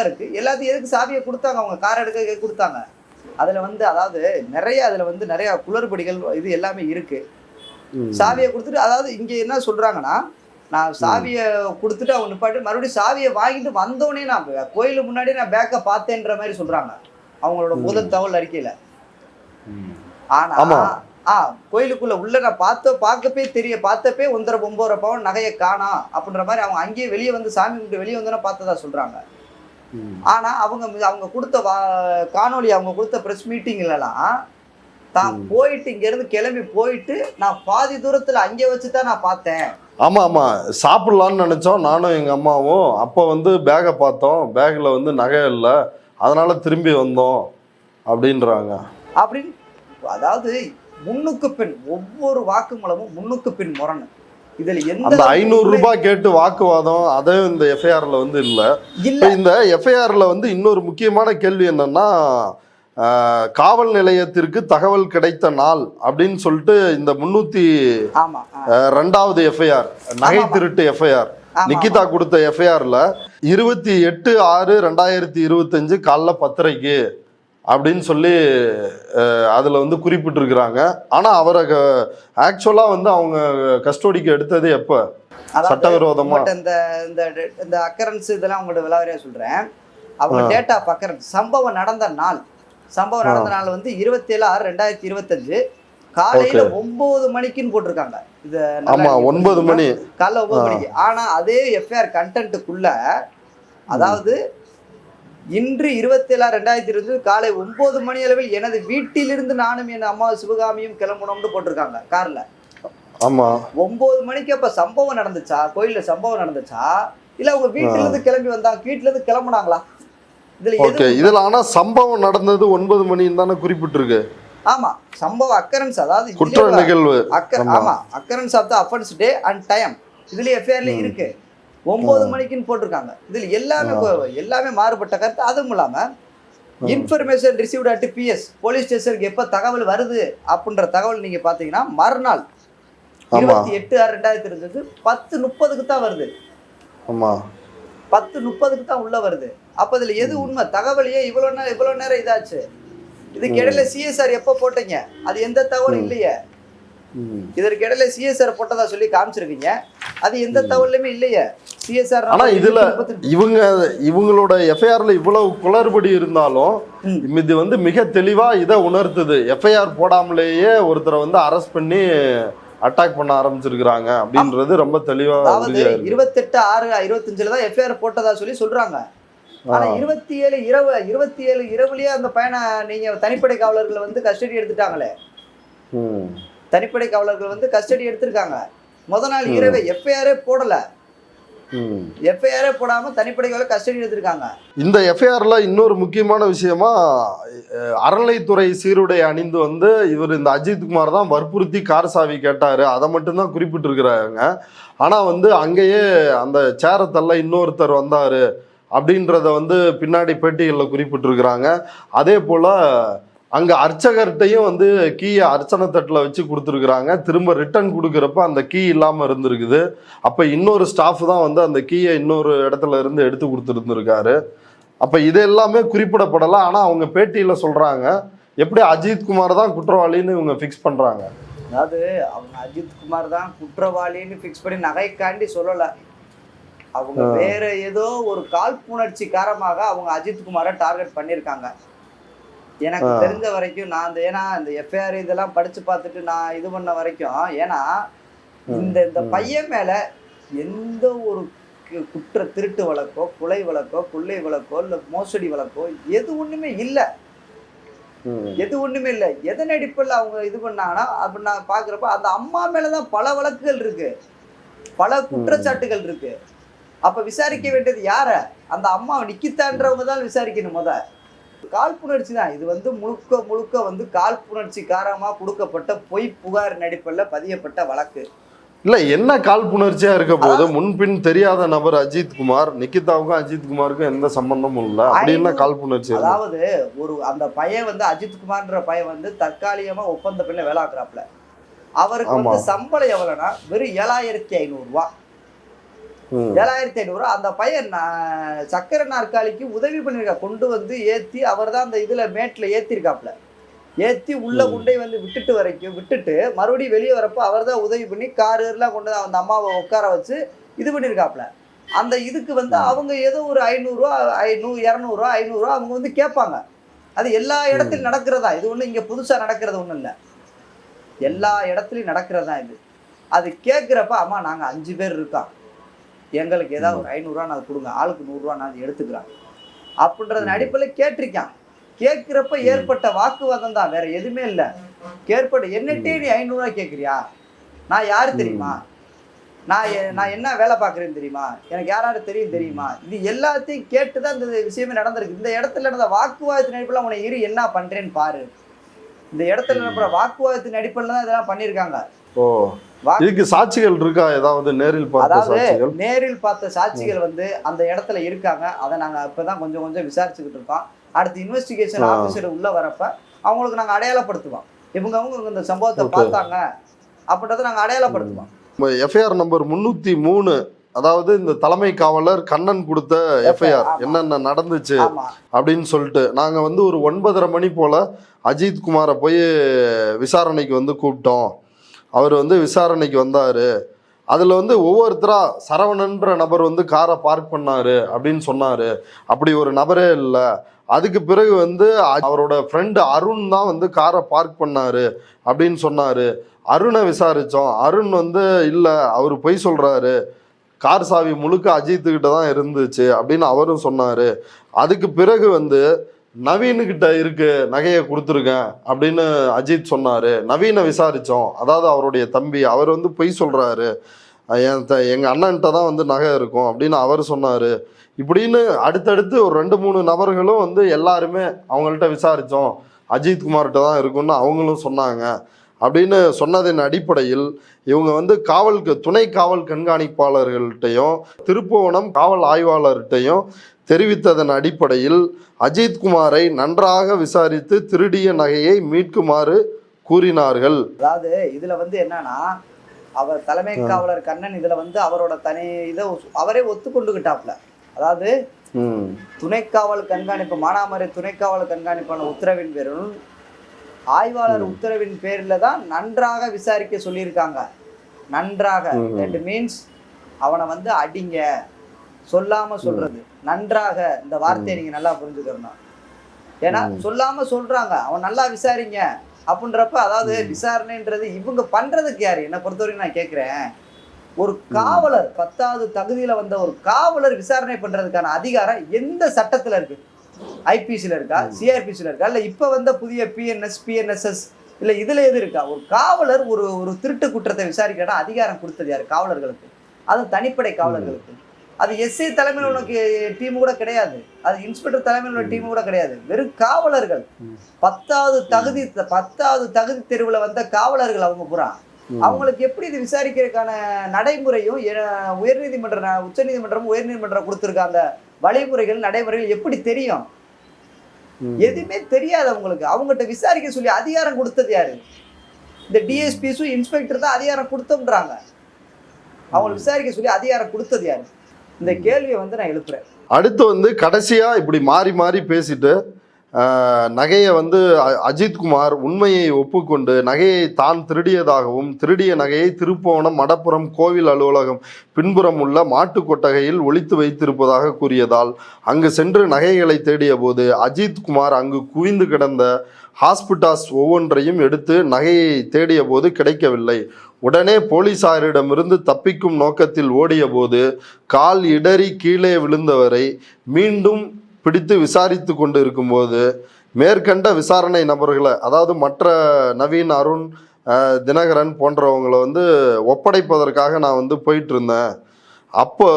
இருக்கு, எல்லாத்தையும் எதுக்கு சாவியை கொடுத்தாங்க? அவங்க கார் எடுக்க கொடுத்தாங்க. அதுல வந்து அதாவது நிறைய குளறுபடிகள் இது எல்லாமே இருக்கு. சாவியை கொடுத்துட்டு, அதாவது இங்க என்ன சொல்றாங்கன்னா, நான் சாவியை கொடுத்துட்டு அவங்க நிப்பாட்டு மறுபடியும் சாவியை வாங்கிட்டு வந்தோடனே நான் கோயிலுக்கு முன்னாடி நான் பேக்கை பார்த்தேன்ற மாதிரி சொல்றாங்க அவங்களோட முதல் தகவல் அறிக்கையில. ஆனா கோயிலுக்குள்ள உள்ள நான் பார்த்தப்பே 9.5 பவுன் நகையை காணோம் அப்படின்ற மாதிரி அவங்க அங்கேயே வெளியே வந்து சாமி கும்பிட்டு வெளியே வந்தோன்னா பார்த்ததா சொல்றாங்க. ஆனா அவங்க கொடுத்த காணொலி, அவங்க கொடுத்த ப்ரெஸ் மீட்டிங்லாம் தான் போயிட்டு இங்க இருந்து கிளம்பி போயிட்டு நான் பாதி தூரத்துல அங்கே வச்சுதான் நான் பார்த்தேன். ஆமா, சாப்பிடலான்னு நினைச்சோம் நானும் எங்க அம்மாவும். அப்ப வந்து பேகை பார்த்தோம், பேக்ல வந்து நகை இல்லை, அதனால திரும்பி வந்தோம் அப்படின்றாங்க. அப்படின்னு அதாவது முன்னுக்கு பின் ஒவ்வொரு வாக்குமூலமும் முன்னுக்கு பின் முரணு. இதுல எந்த 500 ரூபாய் கேட்டு வாக்குவாதம் அதே இந்த எஃப்ஐஆர்ல வந்து இல்ல. இந்த எஃப்ஐஆர்ல வந்து இன்னொரு முக்கியமான கேள்வி என்னன்னா, காவல் நிலையத்திற்கு தகவல் கிடைத்த நாள் அப்படின்னு சொல்லிட்டு இந்த 302வது எஃப்ஐஆர் நகை திருட்டு எஃப்ஐஆர் நிக்கிதா கொடுத்த எஃப்ஐஆர்ல 28/6/2025 காலைல 10:30 அப்படின்னு சொல்லி அதுல வந்து குறிப்பிட்டிருக்கிறாங்க. ஆனா அவரை ஆக்சுவலா வந்து அவங்க கஸ்டடிக்கு எடுத்தது எப்ப? சட்டவிரோதமா இந்த அக்கரன்ஸ் இதெல்லாம் உங்களோட விலாவரியா சொல்றேன். அவங்க டேட் ஆஃப் அக்கரன்ஸ் சம்பவம் நடந்த நாள் வந்து 27/6/2025 காலையில 9 மணிக்குன்னு போட்டிருக்காங்க. இது 9 மணி காலைல 9 மணிக்கு. ஆனா அதே எஃப்ஐஆர் கண்டென்ட்டுக்குள்ள, அதாவது இன்று 27/6/2025 காலை 9 மணி அளவில் எனது வீட்டிலிருந்து நானும் என் அம்மா சிவகாமியும் கிளம்பணும்னு போட்டிருக்காங்க கார்ல. 9 மணிக்கு. அப்ப சம்பவம் நடந்துச்சா, கோயில்ல சம்பவம் நடந்துச்சா, இல்ல அவங்க வீட்டுல இருந்து கிளம்பி வந்தாங்க, வீட்டுல இருந்து கிளம்புனாங்களா? இதுல ஆனா சம்பவம் நடந்தது 9 மணின்னு தானே குறிப்பிட்டிருக்கு. ஆமா, சம்பவ அக்கரன்ஸ், அதாவது குற்ற நிகழ்வு. ஆமா, occurrence of the offence day and time இதுல எஃப்ஐஆர்ல இருக்கு. 9 மணிக்குன்னு போட்டிருக்காங்க. இதுல எல்லாமே மாறுபட்ட கருத்து. அதுவும் இல்லாம information received at PS police ஸ்டேஷனுக்கு எப்ப தகவல் வருது அப்படின்ற தகவல் நீங்க பாத்தீங்கன்னா மறுநாள் 28/6/2025 10:30க்கு தான் வருது. 10:30க்கு தான் உள்ள வருது. அப்ப இதுல எது உண்மை? தகவலையே இவ்வளவு நேரம் இதாச்சு. இதுக்கு இடையில CSR எப்ப போட்டீங்க? அது எந்த தகவலும் இல்லையே. இதற்கு இடையில CSR போட்டதா சொல்லி காமிச்சிருக்கீங்க, அது எந்த தகவலுமே இல்லையே. CSR ஆனா இதுல இவங்களோட எஃப்ஐஆர்ல இவ்வளவு குளறுபடி இருந்தாலும் இது வந்து மிக தெளிவா இதை உணர்த்துது. எஃப்ஐஆர் போடாமலேயே ஒருத்தரை வந்து அரெஸ்ட் பண்ணி அட்டாக் பண்ண ஆரம்பிச்சிருக்காங்க அப்படின்றது ரொம்ப தெளிவா. 28/6/25 தான் எஃப்ஐஆர் போட்டதா சொல்லி சொல்றாங்க. ஆனா 27 இரவுலயே அந்த பையனை நீங்க தனிப்படை காவலர்களை வந்து கஸ்டடி எடுத்துட்டாங்களே. தனிப்படை காவலர்கள் வந்து கஸ்டடி எடுத்திருக்காங்க. முத நாள் இரவே எஃப்ஐஆரே போடல. எஃப்ஐஆரே போடாம தனிப்படை காவலர் கஸ்டடி எடுத்திருக்காங்க. இந்த எஃப்ஐஆர்ல இன்னொரு முக்கியமான விஷயமா அறநிலைத்துறை சீருடை அணிந்து வந்து இவர் இந்த அஜித்குமார் தான் வற்புறுத்தி கார் சாவி கேட்டாரு, அதை மட்டும்தான் குறிப்பிட்டு இருக்கிறாங்க. ஆனா வந்து அங்கேயே அந்த சேரத்தல்ல இன்னொருத்தர் வந்தாரு அப்படின்றத வந்து பின்னாடி பேட்டிகளில் குறிப்பிட்டிருக்கிறாங்க. அதே போல அங்க அர்ச்சகர்கிட்டையும் வந்து கீயை அர்ச்சனை தட்டில் வச்சு கொடுத்துருக்குறாங்க. திரும்ப ரிட்டர்ன் கொடுக்குறப்ப அந்த கீ இல்லாமல் இருந்திருக்குது. அப்போ இன்னொரு ஸ்டாஃப் தான் வந்து அந்த கீயை இன்னொரு இடத்துல இருந்து எடுத்து கொடுத்துருந்துருக்காரு. அப்போ இது எல்லாமே குறிப்பிடப்படலை. ஆனால் அவங்க பேட்டியில் சொல்கிறாங்க எப்படி அஜித்குமார் தான் குற்றவாளின்னு இவங்க ஃபிக்ஸ் பண்ணுறாங்க. அதாவது அவங்க அஜித்குமார் தான் குற்றவாளின்னு ஃபிக்ஸ் பண்ணி நகைக்காண்டி சொல்லலை. அவங்க வேற ஏதோ ஒரு காழ்ப்புணர்ச்சி காரணமாக அவங்க அஜித்குமாரை டார்கெட் பண்ணியிருக்காங்க. எனக்கு தெரிஞ்ச வரைக்கும் நான் ஏன்னா இந்த எஃப்ஐஆர் இதெல்லாம் படிச்சு பார்த்துட்டு நான் இது பண்ண வரைக்கும், ஏன்னா இந்த பையன் மேல எந்த ஒரு குற்ற திருட்டு வழக்கோ, கொலை வழக்கோ, கொள்ளை வழக்கோ, இல்ல மோசடி வழக்கோ எது ஒண்ணுமே இல்லை. எது ஒண்ணுமே இல்லை. எதன் அடிப்படையில் அவங்க இது பண்ணாங்கன்னா அப்படி நான் பாக்குறப்ப அந்த அம்மா மேலதான் பல வழக்குகள் இருக்கு, பல குற்றச்சாட்டுகள் இருக்கு. அப்ப விசாரிக்க வேண்டியது யார? அந்த அம்மா நிக்கித்தான்றவங்க தான் விசாரிக்கணும். காழ்ப்புணர்ச்சி தான் இது வந்து முழுக்க முழுக்க வந்து காழ்ப்புணர்ச்சி காரணமா கொடுக்கப்பட்ட பொய் புகார் அடிப்படையில் பதியப்பட்ட வழக்கு. இல்ல என்ன காழ்ப்புணர்ச்சியா இருக்க போது? முன்பின் தெரியாத நபர் அஜித்குமார், நிக்கிதாவுக்கும் அஜித்குமாருக்கும் எந்த சம்பந்தமும் இல்லை. அப்படி என்ன காழ்ப்புணர்ச்சி? அதாவது ஒரு அந்த பையன் வந்து அஜித்குமார்ன்ற பையன் வந்து தற்காலிகமா ஒப்பந்த பெண்ணை வேலாக்குறாப்புல. அவருக்கு வந்து சம்பளம் எவ்வளவுனா வெறும் 7500 ரூபா. 7500 ரூபா. அந்த பையன் சக்கர நாற்காலிக்கு உதவி பண்ணிருக்கா, கொண்டு வந்து ஏத்தி அவர் தான் அந்த இதுல மேட்ல ஏத்திருக்காப்ல. ஏத்தி உள்ள குண்டை வந்து விட்டுட்டு மறுபடியும் வெளியே வரப்போ அவர் தான் உதவி பண்ணி காரு எல்லாம் கொண்டு அந்த அம்மாவை உட்கார வச்சு இது பண்ணிருக்காப்ல. அந்த இதுக்கு வந்து அவங்க ஏதோ ஒரு 500 ரூபா, 200 ரூபா, 500 ரூபா அவங்க வந்து கேட்பாங்க. அது எல்லா இடத்துலையும் நடக்கிறதா, இது ஒண்ணு இங்க புதுசா நடக்கிறது ஒண்ணும் இல்லை, எல்லா இடத்துலயும் நடக்கிறதா இது. அது கேட்கிறப்ப அம்மா நாங்க 5 பேர் இருக்கோம், எங்களுக்கு ஏதாவது ஒரு 500 ரூபா நான் கொடுங்க, ஆளுக்கு 100 ரூபா நான் எடுத்துக்கிறேன் அப்படின்றத அடிப்படையில் கேட்டிருக்கான். கேட்கிறப்ப ஏற்பட்ட வாக்குவாதம் தான், வேற எதுவுமே இல்லை. என்னட்டே நீ 500 ரூபா கேட்குறியா? நான் யாரு தெரியுமா? நான் என்ன வேலை பார்க்குறேன்னு தெரியுமா? எனக்கு யாராரு தெரியுமா? இது எல்லாத்தையும் கேட்டுதான் இந்த விஷயமே நடந்திருக்கு. இந்த இடத்துல நடந்த வாக்குவாதத்தின் அடிப்படையில் உன்னை இரு என்ன பண்றேன்னு பாரு. இந்த இடத்துல நடக்கிற வாக்குவாதத்தின் அடிப்படையில் தான் இதெல்லாம் பண்ணியிருக்காங்க. இதுக்கு சாட்சிகள் இருக்கா? ஏதாவது நேரில் பார்த்த சாட்சிகள்? நேரில் பார்த்த சாட்சிகள் வந்து அந்த இடத்துல இருக்காங்க. அதை நாங்க இப்பதான் கொஞ்சம் விசாரிச்சுக்கிட்டு இருக்கோம். அடுத்து இன்வெஸ்டிகேஷன் ஆபீசர் உள்ள வரப்ப அவங்களுக்கு நாங்க அடையாளப்படுத்துவோம், இவங்க இந்த சம்பவத்தை பார்த்தாங்க அப்படின்றத நாங்க அடையாளப்படுத்துவோம். எஃப்ஐஆர் நம்பர் 303, அதாவது இந்த தலைமை காவலர் கண்ணன் கொடுத்த எஃப்ஐஆர் என்னென்ன நடந்துச்சு அப்படின்னு சொல்லிட்டு நாங்க வந்து ஒரு 9:30 மணி போல அஜித்குமாரை போய் விசாரணைக்கு வந்து கூப்பிட்டோம். அவர் வந்து விசாரணைக்கு வந்தார். அதில் வந்து ஒவ்வொருத்தரா சரவணன்ற நபர் வந்து காரை பார்க் பண்ணார் அப்படின்னு சொன்னார். அப்படி ஒரு நபரே இல்லை. அதுக்கு பிறகு வந்து அவரோட ஃப்ரெண்டு அருண் தான் வந்து காரை பார்க் பண்ணார் அப்படின்னு சொன்னார். அருணை விசாரித்தோம். அருண் வந்து இல்லை, அவர் பொய் சொல்கிறாரு, கார் சாவி முழுக்க அஜித்துக்கிட்ட தான் இருந்துச்சு அப்படின்னு அவரும் சொன்னார். அதுக்கு பிறகு வந்து நவீனுக்கிட்ட இருக்கு, நகையை கொடுத்துருக்கேன் அப்படின்னு அஜித் சொன்னார். நவீனை விசாரித்தோம், அதாவது அவருடைய தம்பி, அவர் வந்து பொய் சொல்கிறாரு, எங்கள் அண்ணன்கிட்ட தான் வந்து நகை இருக்கும் அப்படின்னு அவர் சொன்னார். இப்படின்னு அடுத்தடுத்து ஒரு 2-3 நபர்களும் வந்து எல்லாருமே அவங்கள்ட்ட விசாரித்தோம், அஜித்குமார்கிட்ட தான் இருக்குன்னு அவங்களும் சொன்னாங்க. அப்படின்னு சொன்னதின் அடிப்படையில் இவங்க வந்து துணை காவல் கண்காணிப்பாளர்கள்ட்டையும் திருப்புவனம் காவல் ஆய்வாளர்கிட்டையும் தெரிவித்ததன் அடிப்படையில் அஜித்குமாரை நன்றாக விசாரித்து திருடிய நகையை மீட்குமாறு கூறினார்கள். அதாவது இதுல வந்து என்னன்னா, அவர் தலைமை காவலர் கண்ணன் இதுல வந்து அவரோட தனி இதை அவரே ஒத்துக்கொண்டுகிட்டாப்ல. அதாவது துணைக்காவல் கண்காணிப்பு மானாமரை துணைக்காவல் கண்காணிப்பான உத்தரவின் பேரில் ஆய்வாளர் உத்தரவின் பேர்ல தான் நன்றாக விசாரிக்க சொல்லியிருக்காங்க. நன்றாக தட் மீன்ஸ் அவனை வந்து அடிங்க சொல்லாம சொல்றது. நன்றாக இந்த வார்த்தையை நீங்க நல்லா புரிஞ்சுக்கணும். ஏன்னா சொல்லாம சொல்றாங்க, அவன் நல்லா விசாரிங்க அப்படின்றப்ப, அதாவது விசாரணைன்றது இவங்க பண்றதுக்கு யாரு? என்னை பொறுத்தவரைக்கும் நான் கேட்கிறேன், ஒரு காவலர் 10வது தகுதியில வந்த ஒரு காவலர் விசாரணை பண்றதுக்கான அதிகாரம் எந்த சட்டத்துல இருக்கு? ஐபிசில இருக்கா, சிஆர்பிசில இருக்கா, இல்ல இப்ப வந்த புதிய பிஎன்எஸ், பிஎன்எஸ்எஸ் இல்லை இதில் எது இருக்கா? ஒரு காவலர் ஒரு ஒரு திருட்டு குற்றத்தை விசாரிக்கிறா அதிகாரம் கொடுத்தது யார்? காவலர்களுக்கு. அது தனிப்படை காவலர்களுக்கு. அது எஸ்ஐ தலைமையில் உள்ள டீம் கூட கிடையாது, அது இன்ஸ்பெக்டர் தலைமையில் உள்ள டீம் கூட கிடையாது, வெறும் காவலர்கள். 10வது தகுதி தெருவில் வந்த காவலர்கள் அவங்க பூரா. அவங்களுக்கு எப்படி இது விசாரிக்கிறதுக்கான நடைமுறையும் உச்சநீதிமன்றம் உயர்நீதிமன்றம் கொடுத்துருக்க அந்த வழிமுறைகள் நடைமுறைகள் எப்படி தெரியும்? எதுவுமே தெரியாது அவங்களுக்கு. அவங்ககிட்ட விசாரிக்க சொல்லி அதிகாரம் கொடுத்தது யாரு? இந்த டிஎஸ்பிஸும் இன்ஸ்பெக்டர் தான் அதிகாரம் கொடுத்தோம்ன்றாங்க. அவங்களுக்கு விசாரிக்க சொல்லி அதிகாரம் கொடுத்தது யாரு? இந்த கேள்வியை நான் எழுப்புறேன். அடுத்து கடைசியா இப்படி மாறி மாறி பேசிட்டு நகையை அஜித்குமார் உண்மையை ஒப்புக்கொண்டு நகையை தான் திருடியதாகவும் திருடிய நகையை திருப்போணம் மடப்புறம் கோவில் அலுவலகம் பின்புறம் உள்ள மாட்டு கொட்டகையில் ஒளித்து வைத்திருப்பதாக கூறியதால் அங்கு சென்று நகைகளை தேடிய போது அஜித்குமார் அங்கு குவிந்து கிடந்த ஹாஸ்பிட்டாஸ் ஒவ்வொன்றையும் எடுத்து நகையை தேடிய போது கிடைக்கவில்லை. உடனே போலீசாரிடமிருந்து தப்பிக்கும் நோக்கத்தில் ஓடிய போது கால் இடறி கீழே விழுந்தவரை மீண்டும் பிடித்து விசாரித்து கொண்டு இருக்கும்போது மேற்கண்ட விசாரணை நபர்களை, அதாவது மற்ற நவீன், அருண், தினகரன் போன்றவங்களை ஒப்படைப்பதற்காக நான் போயிட்டு இருந்தேன். அப்போ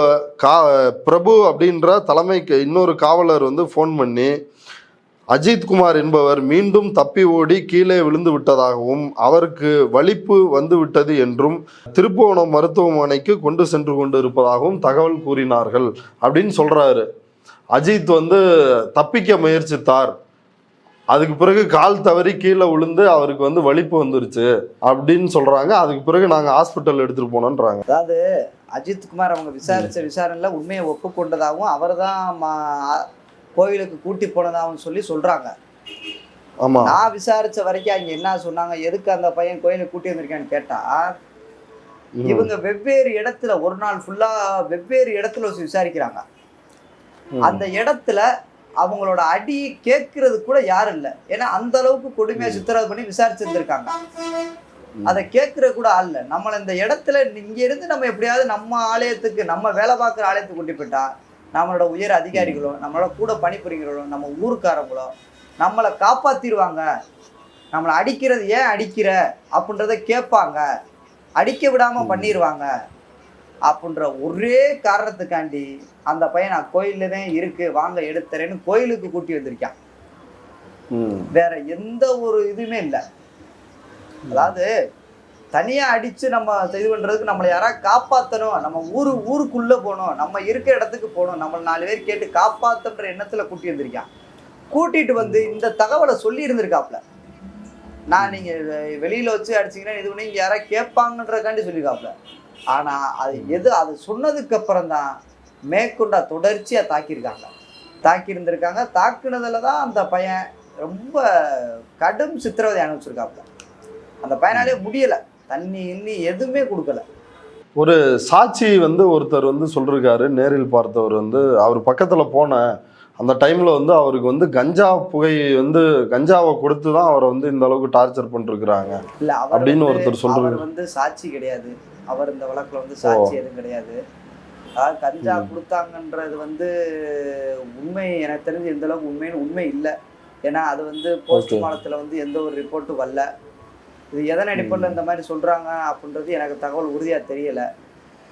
பிரபு அப்படின்ற தலைமைக்கு இன்னொரு காவலர் ஃபோன் பண்ணி அஜித்குமார் என்பவர் மீண்டும் தப்பி ஓடி கீழே விழுந்து விட்டதாகவும் அவருக்கு வலிப்பு வந்து விட்டது என்றும் திருப்புவனம் மருத்துவமனைக்கு கொண்டு சென்று கொண்டு இருப்பதாகவும் தகவல் கூறினார்கள் அப்படின்னு சொல்றாரு. அஜித் தப்பிக்க முயற்சித்தார், அதுக்கு பிறகு கால் தவறி கீழே விழுந்து அவருக்கு வலிப்பு வந்துருச்சு அப்படின்னு சொல்றாங்க. அதுக்கு பிறகு நாங்கள் ஹாஸ்பிட்டல் எடுத்துட்டு போனோன்றாங்க. அதாவது அஜித்குமார் அவங்க விசாரிச்ச விசாரணையில் உண்மையை ஒப்புக்கொண்டதாகவும் அவர் தான் கோவிலுக்கு கூட்டி போனதாகவும் சொல்றாங்க. ஆமா, நான் விசாரிச்ச வரைக்கும் அங்க என்ன சொன்னாங்க, எதுக்கு அந்த பையன் கோயிலுக்கு கூட்டி வந்திருக்கான்னு கேட்டா, இவங்க வெவ்வேறு இடத்துல ஒரு நாள் ஃபுல்லா வெவ்வேறு இடத்துல விசாரிக்கிறாங்க. அந்த இடத்துல அவங்களோட அடி கேட்கறது கூட யாரும் இல்லை. ஏன்னா அந்த அளவுக்கு கொடுமையா சித்திரவதை பண்ணி விசாரிச்சிருந்திருக்காங்க. அதை கேட்கறது கூட ஆள் இல்லை. நம்மளை இந்த இடத்துல இங்க இருந்து நம்ம எப்படியாவது நம்ம ஆலயத்துக்கு, நம்ம வேலை பார்க்குற ஆலயத்துக்கு கூட்டி போயிட்டா நம்மளோட உயர் அதிகாரிகளோ நம்மளோட கூட பணிபுரிகிறோ நம்ம ஊருக்காரங்களோ நம்மளை காப்பாத்திடுவாங்க. நம்மளை அடிக்கிறது ஏன் அடிக்கிற அப்படின்றத கேட்பாங்க, அடிக்க விடாம பண்ணிடுவாங்க அப்படின்ற ஒரே காரணத்துக்காண்டி அந்த பையன் நான் கோயில்ல தான் இருக்கு வாங்க எடுத்துறேன்னு கோயிலுக்கு கூட்டி வந்திருக்கான். வேற எந்த ஒரு இதுவுமே இல்லை. அதாவது தனியா அடிச்சு நம்ம இது பண்றதுக்கு நம்மளை யாராவது காப்பாற்றணும், நம்ம ஊருக்குள்ள போகணும், நம்ம இருக்கிற இடத்துக்கு போகணும், நம்ம 4 பேர் கேட்டு காப்பாத்துன்ற எண்ணத்துல கூட்டி வந்திருக்கான். கூட்டிட்டு இந்த தகவலை சொல்லி இருந்திருக்காப்ல. நான் நீங்க வெளியில வச்சு அடிச்சீங்கன்னா இது பண்ணி இங்க யாராவது கேட்பாங்கன்றதுக்காண்டி சொல்லியிருக்காப்ல. ஆனா அது சொன்னதுக்கு அப்புறம் தான் மேற்கொண்டா தொடர்ச்சியா தாக்கி இருந்திருக்காங்க. தாக்குனதுல தான் அந்த பையன் ரொம்ப கடும் சித்திரவதை அனுப்பிச்சிருக்காப்ல. அந்த பையனாலே முடியல, தண்ணி இன்னி எதுவுமே கொடுக்கல. ஒரு சாட்சி ஒருத்தர் சொல்லிருக்காரு, நேரில் பார்த்தவர் அவர் பக்கத்துல போன அந்த டைம்ல அவருக்கு கஞ்சா புகை கஞ்சாவை கொடுத்து தான் அவரை இந்த அளவுக்கு டார்ச்சர் பண்ணிருக்கிறாங்க இல்ல அப்படின்னு ஒருத்தர் சொல்றாரு. அவர் சாட்சி கிடையாது, அவர் இந்த வழக்குல சாட்சி எதுவும் கிடையாது. அதாவது கஞ்சா கொடுத்தாங்கன்றது உண்மை எனக்கு தெரிஞ்சு எந்த அளவுக்கு உண்மை இல்லை. ஏன்னா அது போஸ்ட்மார்ட்டத்துல எந்த ஒரு ரிப்போர்ட்டும் வரல. இது எதன் அடிப்படையில் இந்த மாதிரி சொல்றாங்க அப்படின்றது எனக்கு தகவல் உறுதியா தெரியல.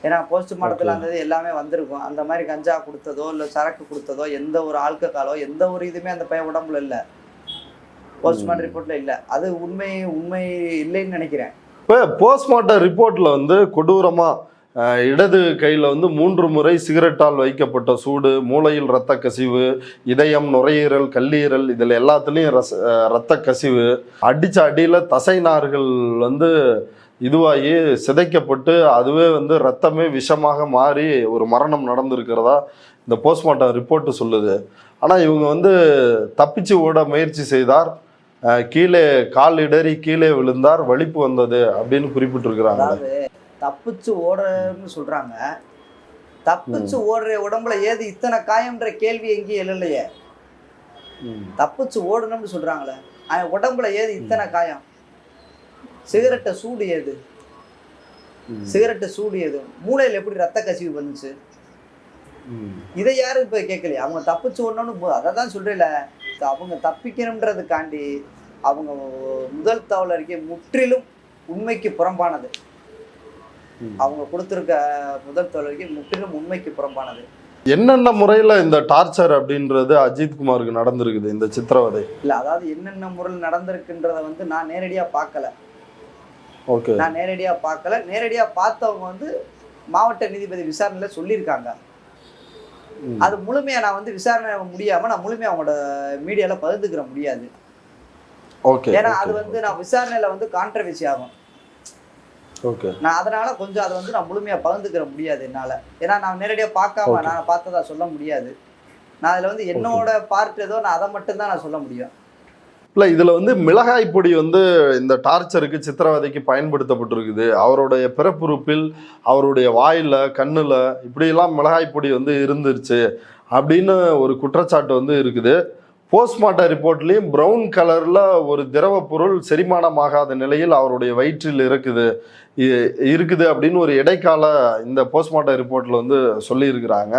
ஏன்னா போஸ்ட்மார்ட்டத்தில் அந்த எல்லாமே வந்திருக்கும். அந்த மாதிரி கஞ்சா கொடுத்ததோ இல்லை சரக்கு கொடுத்ததோ எந்த ஒரு ஆல்கஹாலோ எந்த ஒரு இதுவுமே அந்த பையன் உடம்புல இல்லை, போஸ்ட்மார்ட்டம் ரிப்போர்ட்ல இல்லை. அது உண்மை இல்லைன்னு நினைக்கிறேன். இப்போ போஸ்ட்மார்ட்டம் ரிப்போர்ட்ல கொடூரமா இடது கையில் 3 முறை சிகரெட்டால் வைக்கப்பட்ட சூடு, மூளையில் இரத்த கசிவு, இதயம், நுரையீரல், கல்லீரல் இதில் எல்லாத்துலேயும் இரத்த கசிவு, அடித்த அடியில் தசை நார்கள் இதுவாகி சிதைக்கப்பட்டு அதுவே ரத்தமே விஷமாக மாறி ஒரு மரணம் நடந்திருக்கிறதா இந்த போஸ்ட்மார்ட்டம் ரிப்போர்ட்டு சொல்லுது. ஆனால் இவங்க தப்பிச்சு ஓட முயற்சி செய்தார், கீழே கால் இடறி கீழே விழுந்தார், வலிப்பு வந்தது அப்படின்னு குறிப்பிட்டிருக்கிறாங்க. தப்பிச்சு ஓடுறன்னு சொல்றாங்க. தப்பிச்சு ஓடுற உடம்புல ஏது இத்தனை காயம்ன்ற கேள்வி எங்கேயும் எழலையே. தப்பிச்சு ஓடணும்னு சொல்றாங்களே, உடம்புல ஏது இத்தனை காயம்? சிகரெட்டை சூடு ஏது? மூளையில எப்படி ரத்த கசிவு வந்துச்சு? இதை யாரும் இப்ப கேட்கலையே. அவங்க தப்பிச்சு ஓடணும்னு அதை தான் சொல்றேல. அவங்க தப்பிக்கணும்ன்றதுக்காண்டி அவங்க முதல் தகவல் அறிக்கை முற்றிலும் உண்மைக்கு புறம்பானது. அவங்க கொடுத்துருக்க முதல் தகவல் அறிக்கை முற்றிலும் உண்மைக்கு புறம்பானது. என்னென்ன முறையில இந்த டார்ச்சர் அப்படின்றது அஜித்குமாருக்கு நடந்திருக்குது இந்த சித்திரவதை? இல்ல, அதாவது என்னென்ன முறையில் நடந்திருக்குன்றத வந்து நான் நேரடியா பார்க்கல. ஓகே. நான் நேரடியா பார்க்கல. நேரடியா பார்த்தவங்க வந்து மாவட்ட நீதிபதி விசாரணையில சொல்லியிருக்காங்க. அது முழுமையா நான் வந்து விசாரணை முடியாம நான் முழுமையா அவங்களோட மீடியால பகிர்ந்துக்கிற முடியாது. ஓகே. ஏன்னா அது வந்து நான் விசாரணையில வந்து கான்ட்ரவர்சி ஆகும். ஓகே. நான் அதனால கொஞ்சம் அதை வந்து நான் முழுமையா பகிர்ந்துக்கிற முடியாது என்னால. ஏன்னா நான் நேரடியா பார்க்காம நான் பார்த்ததா சொல்ல முடியாது. நான் அதுல வந்து என்னோட பார்ட் ஏதோ நான் அதை மட்டும்தான் நான் சொல்ல முடியும். இல்லை, இதில் வந்து மிளகாய் பொடி வந்து இந்த டார்ச்சருக்கு சித்திரவதைக்கு பயன்படுத்தப்பட்டிருக்குது. அவருடைய பிறப்புறுப்பில் அவருடைய வாயில் கண்ணில் இப்படியெல்லாம் மிளகாய் பொடி வந்து இருந்துருச்சு அப்படின்னு ஒரு குற்றச்சாட்டு வந்து இருக்குது. போஸ்ட்மார்ட்டம் ரிப்போர்ட்லேயும் ப்ரௌன் கலரில் ஒரு திரவ பொருள் செரிமானமாகாத நிலையில் அவருடைய வயிற்றில் இருக்குது அப்படின்னு ஒரு இடைக்கால இந்த போஸ்ட்மார்ட்டம் ரிப்போர்ட்டில் வந்து சொல்லியிருக்கிறாங்க.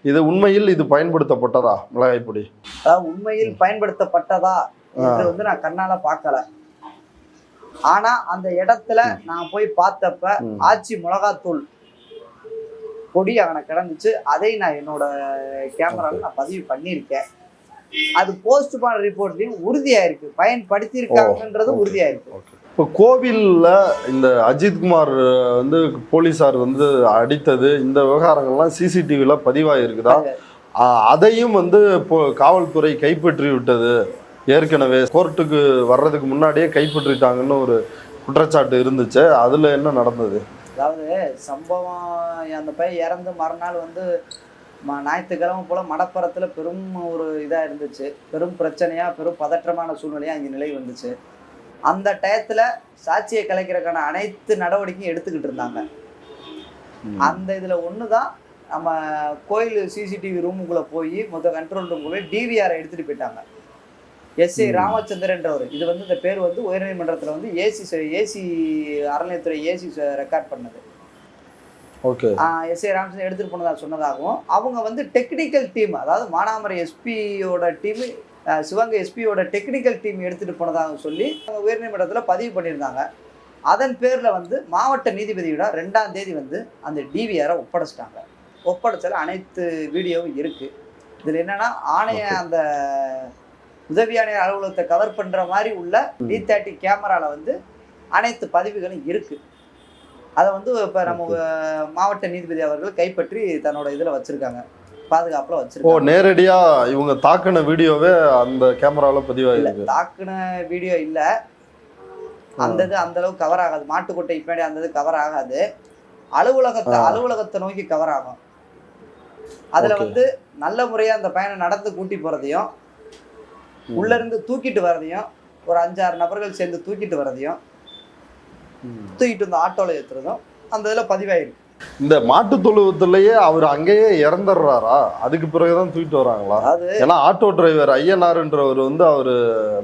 இது உண்மையில் இது பயன்படுத்தப்பட்டதா மிளகாய் பொடி? அதாவது உண்மையில் பயன்படுத்தப்பட்டதா என்று வந்து நான் கண்ணால பார்க்கல. ஆனா அந்த இடத்துல நான் போய் பார்த்தப்ப ஆச்சி மிளகாத்தூள் பொடி அங்கே கிடந்துச்சு. அதை நான் என்னோட கேமரால நான் பதிவு பண்ணியிருக்கேன். அது போஸ்ட்மார்ட்டம் ரிப்போர்ட்லயும் உறுதியாயிருக்கு, பயன்படுத்தியிருக்காங்கன்றது உறுதியாயிருக்கு. இப்போ கோவில்ல இந்த அஜித்குமார் வந்து போலீஸார் வந்து அடித்தது இந்த விவகாரங்கள்லாம் சிசிடிவில பதிவாயிருக்குதா? அதையும் வந்து இப்போ காவல்துறை கைப்பற்றி விட்டது. ஏற்கனவே கோர்ட்டுக்கு வர்றதுக்கு முன்னாடியே கைப்பற்றிட்டாங்கன்னு ஒரு குற்றச்சாட்டு இருந்துச்சு. அதுல என்ன நடந்தது? அதாவது சம்பவம் அந்த பையன் இறந்து மறுநாள் வந்து ஞாயிற்றுக்கிழமை போல மடப்புறத்தில் பெரும் ஒரு இதாக இருந்துச்சு. பெரும் பிரச்சனையா, பெரும் பதற்றமான சூழ்நிலையாக அங்கே நிலை வந்துச்சு. அந்த டயத்தில் சாட்சியை கலைக்கிறதுக்கான அனைத்து நடவடிக்கையும் எடுத்துக்கிட்டு இருந்தாங்க. அந்த இதில் ஒன்று தான் நம்ம கோயில் சிசிடிவி ரூமுக்குள்ளே போய் கண்ட்ரோல் ரூமுக்குள்ளே டிவிஆரை எடுத்துகிட்டு போயிட்டாங்க. எஸ்ஐ ராமச்சந்திரன்றவர். இது வந்து இந்த பேர் வந்து உயர்நீதிமன்றத்தில் வந்து ஏசி அறநிலையத்துறை ஏசி ரெக்கார்ட் பண்ணது. ஓகே. எஸ்ஐ ராமச்சந்திரன் எடுத்துகிட்டு போனதாக சொன்னதாகவும், அவங்க வந்து டெக்னிக்கல் டீம், அதாவது மானாமரை எஸ்பியோட டீமு, சிவகங்கை எஸ்பியோட டெக்னிக்கல் டீம் எடுத்துகிட்டு போனதாக சொல்லி அவங்க உயர்நீதிமன்றத்தில் பதிவு பண்ணியிருந்தாங்க. அதன் பேரில் வந்து மாவட்ட நீதிபதியோட 2ஆம் தேதி வந்து அந்த டிவிஆரை ஒப்படைச்சிட்டாங்க. ஒப்படைச்சால அனைத்து வீடியோவும் இருக்குது. இதில் என்னென்னா அந்த உதவி ஆணையர் அலுவலகத்தை கவர் பண்ணுற மாதிரி உள்ள D30 கேமராவில் வந்து அனைத்து பதிவுகளும் இருக்குது. அதை வந்து இப்போ நம்ம மாவட்ட நீதிபதி அவர்கள் கைப்பற்றி தன்னோட இதில் வச்சுருக்காங்க, பாதுகாப்பில் வச்சுருக்காங்க. நேரடியாக இவங்க தாக்குன வீடியோவே அந்த கேமராவில் பதிவாயிருக்கு. தாக்குன வீடியோ இல்லை, அந்த இது அந்த அளவுக்கு கவர் ஆகாது. மாட்டுக்கொட்டை பின்னாடி அந்த இது கவர் ஆகாது. அலுவலகத்தை நோக்கி கவர் ஆகும். அதில் வந்து நல்ல முறையாக அந்த பையனை நடந்து கூட்டி போகிறதையும், உள்ளேருந்து தூக்கிட்டு வர்றதையும், ஒரு 5-6 நபர்கள் சேர்ந்து தூக்கிட்டு வர்றதையும், தூக்கிட்டு வந்து ஆட்டோவில் ஏற்றுறதும் அந்த இதில் பதிவாயிருக்கு. இந்த மாட்டு தொழுவத்திலேயே அவர் அங்கேயே இறந்துடுறாரா? அதுக்கு பிறகுதான் தூக்கிட்டு வராங்களா? ஏன்னா ஆட்டோ டிரைவர் ஐயனார்ன்றவர் வந்து அவர்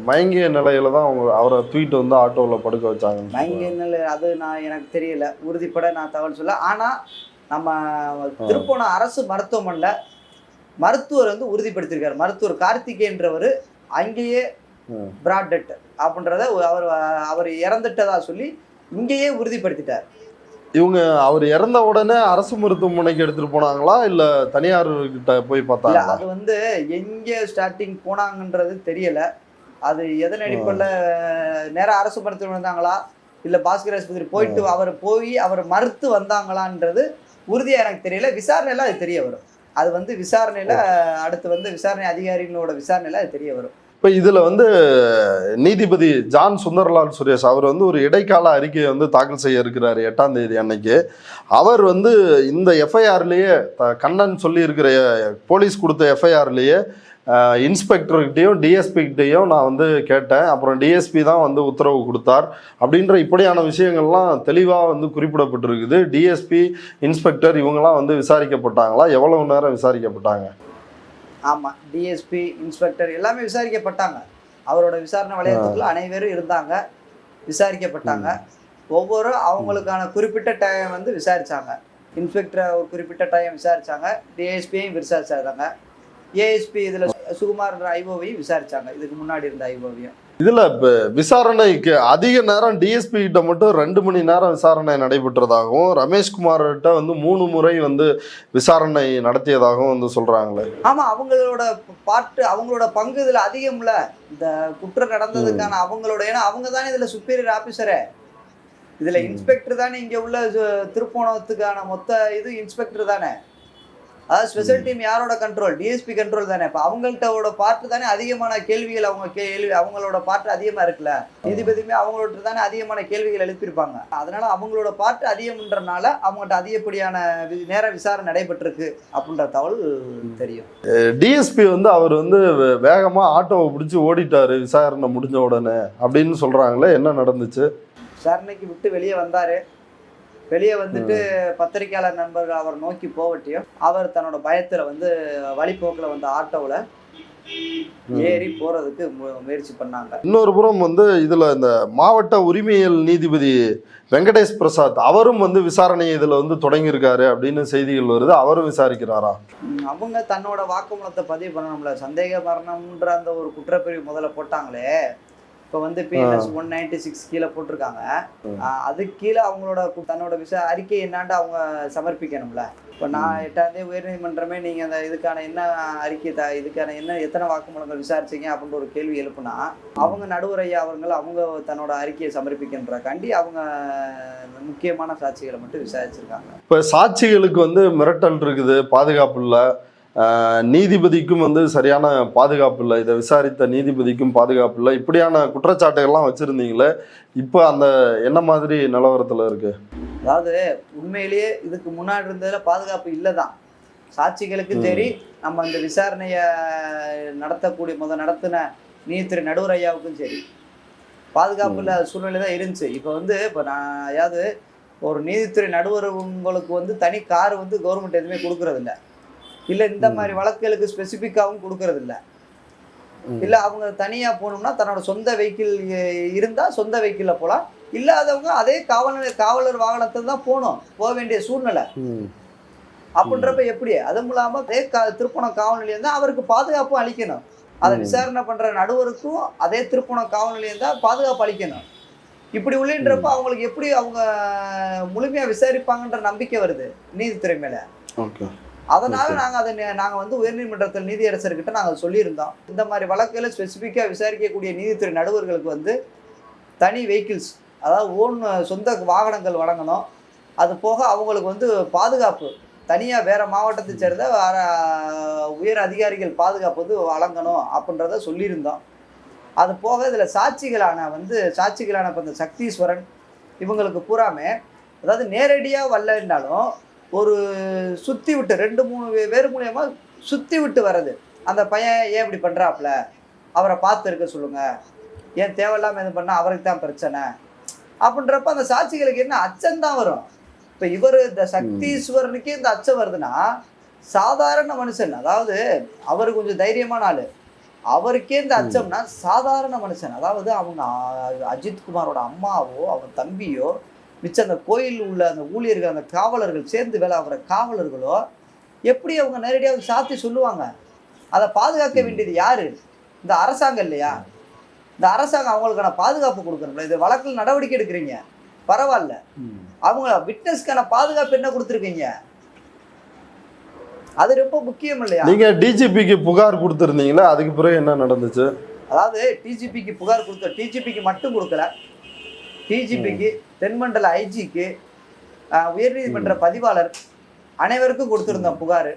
மயங்கிய நிலையில தான் அவரை தூக்கிட்டு வந்து ஆட்டோவில் படுக்க வச்சாங்க. மயங்கிய நிலை அது எனக்கு தெரியல, உறுதிப்பட நான் தகவல் சொல்ல. ஆனால் நம்ம திருப்போணம் அரசு மருத்துவமனையில் மருத்துவர் வந்து உறுதிப்படுத்தியிருக்காரு. மருத்துவர் கார்த்திகேயன்றவர் அங்கேயே பிராட் டெட் அப்படின்றத அவர் இறந்துட்டதா சொல்லி இங்கேயே உறுதிப்படுத்திட்டார். இவங்க அவர் இறந்த உடனே அரசு மருத்துவமனைக்கு எடுத்துட்டு போனாங்களா இல்ல தனியார் கிட்ட போய் பார்த்தாங்களா? அது வந்து எங்கே ஸ்டார்டிங் போனாங்கன்றது தெரியல. அது எதன் அடிப்படையில் நேராக அரசு மருத்துவமனை வந்தாங்களா இல்லை பாஸ்கர் ஆஸ்பத்திரி போயிட்டு அவர் மறுத்து வந்தாங்களான்றது உறுதியாக எனக்கு தெரியல. விசாரணையில் அது தெரிய வரும். அது வந்து விசாரணையில் அடுத்து வந்து விசாரணை அதிகாரிகளோட விசாரணையில் அது தெரிய வரும். இப்போ இதில் வந்து நீதிபதி ஜான் சுந்தர்லால் சுரேஷ் அவர் வந்து ஒரு இடைக்கால அறிக்கையை வந்து தாக்கல் செய்ய இருக்கிறார் 8ஆம் தேதி அன்னைக்கு. அவர் வந்து இந்த எஃப்ஐஆர்லேயே கண்ணன் சொல்லி இருக்கிற போலீஸ் கொடுத்த எஃப்ஐஆர்லேயே இன்ஸ்பெக்டர்கிட்டையும் டிஎஸ்பிகிட்டையும் நான் வந்து கேட்டேன். அப்புறம் டிஎஸ்பி தான் வந்து உத்தரவு கொடுத்தார் அப்படின்ற இப்படியான விஷயங்கள்லாம் தெளிவாக வந்து குறிப்பிடப்பட்டிருக்குது. டிஎஸ்பி, இன்ஸ்பெக்டர் இவங்கெல்லாம் வந்து விசாரிக்கப்பட்டாங்களா? எவ்வளவு நேரம் விசாரிக்கப்பட்டாங்க? ஆமாம், டிஎஸ்பி, இன்ஸ்பெக்டர் எல்லாமே விசாரிக்கப்பட்டாங்க. அவரோட விசாரணை வளையத்துக்குள்ள அனைவரும் இருந்தாங்க, விசாரிக்கப்பட்டாங்க. ஒவ்வொரு அவங்களுக்கான குறிப்பிட்ட டைம் வந்து விசாரித்தாங்க. இன்ஸ்பெக்டரை ஒரு குறிப்பிட்ட டைம் விசாரித்தாங்க, டிஎஸ்பியையும் விசாரிச்சாங்க, ஏஎஸ்பி இதில் சுகுமார் ஐஓவையும் விசாரித்தாங்க, இதுக்கு முன்னாடி இருந்த ஐஓவையும். இதுல இப்ப விசாரணைக்கு அதிக நேரம் டிஎஸ்பி கிட்ட மட்டும் 2 மணி நேரம் விசாரணை நடைபெற்றதாகவும் ரமேஷ்குமார் கிட்ட வந்து 3 முறை வந்து விசாரணை நடத்தியதாகவும் வந்து சொல்றாங்களே. ஆமா, அவங்களோட அவங்களோட பங்கு இதுல அதிகம்ல. இந்த குற்றம் நடந்ததுக்கான அவங்களோட, ஏன்னா அவங்க தானே இதுல சுப்பீரியர் ஆபீசரே. இதுல இன்ஸ்பெக்டர் தானே, இங்க உள்ள திருப்போணத்துக்கான மொத்த இது இன்ஸ்பெக்டர் தானே. அதாவது ஸ்பெஷல் டீம் யாரோட கண்ட்ரோல்? டிஎஸ்பி கண்ட்ரோல் தானே. இப்போ அவங்கள்ட்ட பார்ட்டு தானே அதிகமான கேள்விகள், அவங்களோட பார்ட்டு அதிகமாக இருக்குல்ல. நீதிபதியுமே அவங்களோட தானே அதிகமான கேள்விகள் எழுப்பியிருப்பாங்க. அதனால அவங்களோட பார்ட்டு அதிகம்ன்றனால அவங்கள்ட்ட அதிகப்படியான நேர விசாரணை நடைபெற்றிருக்கு அப்படின்ற தகவல் தெரியும். டிஎஸ்பி வந்து அவர் வந்து வேகமாக ஆட்டோவை பிடிச்சி ஓடிட்டாரு விசாரணை முடிஞ்ச உடனே அப்படின்னு சொல்றாங்களே, என்ன நடந்துச்சு? விசாரணைக்கு விட்டு வெளியே வந்தாரு. வெளியே வந்துட்டு பத்திரிகையாளர் நண்பர்கள் அவர் நோக்கி போவட்டியும் அவர் தன்னோட பயத்துல வந்து வழிபோக்கில் வந்து ஆட்டோவில் ஏறி போறதுக்கு முயற்சி பண்ணாங்க. இன்னொரு புறம் வந்து இதுல இந்த மாவட்ட உரிமையியல் நீதிபதி வெங்கடேஷ் பிரசாத் அவரும் வந்து விசாரணையை இதுல வந்து தொடங்கியிருக்காரு அப்படின்னு செய்திகள் வருது. அவரும் விசாரிக்கிறாரா? அவங்க தன்னோட வாக்குமூலத்தை பதிவு பண்ணணும்ல. சந்தேக மரணம்ன்ற அந்த ஒரு குற்றப்பிரிவு முதல்ல போட்டாங்களே, இப்போ வந்து PNS 196 கீழே போட்டிருக்காங்க. அதுக்கு கீழே அவங்களோட தன்னோட அறிக்கை என்னான்ட்டு அவங்க சமர்ப்பிக்கணும்ல. இப்போ நான் 8ஆம் தேதி உயர்நீதிமன்றமே நீங்கள் அந்த இதுக்கான என்ன அறிக்கை இதுக்கான எத்தனை வாக்குமூலங்கள் விசாரிச்சிங்க அப்படின்ற ஒரு கேள்வி எழுப்புனா, அவங்க நடுவர் ஐயா அவங்க தன்னோட அறிக்கையை சமர்ப்பிக்கின்றக்காண்டி அவங்க முக்கியமான சாட்சிகளை மட்டும் விசாரிச்சிருக்காங்க. இப்போ சாட்சிகளுக்கு வந்து மிரட்டல் இருக்குது, பாதுகாப்பு இல்லை, நீதிபதிக்கும் வந்து சரியான பாதுகாப்பு இல்லை, இதை விசாரித்த நீதிபதிக்கும் பாதுகாப்பு இல்லை, இப்படியான குற்றச்சாட்டுகள்லாம் வச்சிருந்தீங்களே, இப்போ அந்த என்ன மாதிரி நிலவரத்தில் இருக்கு? அதாவது உண்மையிலேயே இதுக்கு முன்னாடி இருந்ததில் பாதுகாப்பு இல்லை தான். சாட்சிகளுக்கும் சரி, நம்ம இந்த விசாரணையை நடத்தின நீதித்துறை நடுவர் ஐயாவுக்கும் சரி பாதுகாப்பு இல்லாத சூழ்நிலை தான் இருந்துச்சு. இப்போ நான் அதாவது ஒரு நீதித்துறை நடுவர் உங்களுக்கு வந்து தனி கார் வந்து கவர்மெண்ட் எதுவுமே கொடுக்கறதில்ல. இல்லை இந்த மாதிரி வழக்குகளுக்கு ஸ்பெசிஃபிக்காகவும் கொடுக்கறது இல்லை. இல்லை அவங்க தனியாக போகணும்னா தன்னோட சொந்த வெஹிக்கிள் இருந்தால் சொந்த வெஹிக்கிளில் போகலாம். இல்லாதவங்க அதே காவலர் வாகனத்தில் தான் போக வேண்டிய சூழ்நிலை. அப்படின்றப்ப எப்படி? அதுவும் இல்லாமல் அதே திருப்பணம் காவல் நிலையம் தான் அவருக்கு பாதுகாப்பும் அளிக்கணும். அதை விசாரணை பண்ணுற நடுவருக்கும் அதே திருப்பணம் காவல் நிலையம் தான் பாதுகாப்பு அளிக்கணும். இப்படி உள்ளின்றப்ப அவங்களுக்கு எப்படி அவங்க முழுமையாக விசாரிப்பாங்கன்ற நம்பிக்கை வருது நீதித்துறை மேலே. அதனால நாங்கள் வந்து உயர்நீதிமன்றத்தில் நீதியரசர்கிட்ட நாங்கள் சொல்லியிருந்தோம், இந்த மாதிரி வழக்குகளை ஸ்பெசிஃபிக்காக விசாரிக்கக்கூடிய நீதித்துறை நடுவர்களுக்கு வந்து தனி வெஹிக்கிள்ஸ், அதாவது சொந்த வாகனங்கள் வழங்கணும். அது போக அவங்களுக்கு வந்து பாதுகாப்பு தனியாக வேறு மாவட்டத்தை சேர்ந்த உயர் அதிகாரிகள் பாதுகாப்பு வந்து வழங்கணும் அப்படின்றத சொல்லியிருந்தோம். அது போக இதில் சாட்சிகளான இப்போ இந்த சக்தீஸ்வரன் இவங்களுக்கு பூராமே, அதாவது நேரடியாக வரலன்னாலும் ஒரு சுற்றி விட்டு 2-3 பேர் மூலியமா சுற்றி விட்டு வர்றது. அந்த பையன் ஏன் இப்படி பண்ணுறாப்புல, அவரை பார்த்து இருக்க சொல்லுங்கள், ஏன் தேவையில்லாமல் இது பண்ணால் அவருக்கு தான் பிரச்சனை அப்படின்றப்ப அந்த சாட்சிகளுக்கு என்ன அச்சம்தான் வரும். இப்போ இந்த சக்தீஸ்வரனுக்கே இந்த அச்சம் வருதுன்னா, சாதாரண மனுஷன், அதாவது அவர் கொஞ்சம் தைரியமான ஆள், அவருக்கே இந்த அச்சம்னா சாதாரண மனுஷன், அதாவது அவங்க அஜித்குமாரோட அம்மாவோ அவன் தம்பியோ மிச்சம் அந்த கோயில் உள்ள அந்த ஊழியர்கள், அந்த காவலர்கள், சேர்ந்து வேலை ஆகிற காவலர்களோ எப்படி அவங்க நேரடியாக சாத்தி சொல்லுவாங்க? அதை பாதுகாக்க வேண்டியது யாரு? இந்த அரசாங்கம் இல்லையா? இந்த அரசாங்கம் அவங்களுக்கான பாதுகாப்பு கொடுக்கணும்ல. இது வழக்கில் நடவடிக்கை எடுக்கிறீங்க, பரவாயில்ல, அவங்க விட்னஸ்க்கான பாதுகாப்பு என்ன கொடுத்துருக்கீங்க? அது ரொம்ப முக்கியம் இல்லையா? நீங்க டிஜிபிக்கு புகார் கொடுத்துருந்தீங்களா, அதுக்கு பிறகு என்ன நடந்துச்சு? அதாவது டிஜிபிக்கு புகார் டிஜிபிக்கு மட்டும் கொடுக்கல, டிஜிபிக்கு, தென்மண்டல ஐஜிக்கு, உயர்நீதிமன்ற பதிவாளர் அனைவருக்கும் கொடுத்துருந்தோம் புகார்.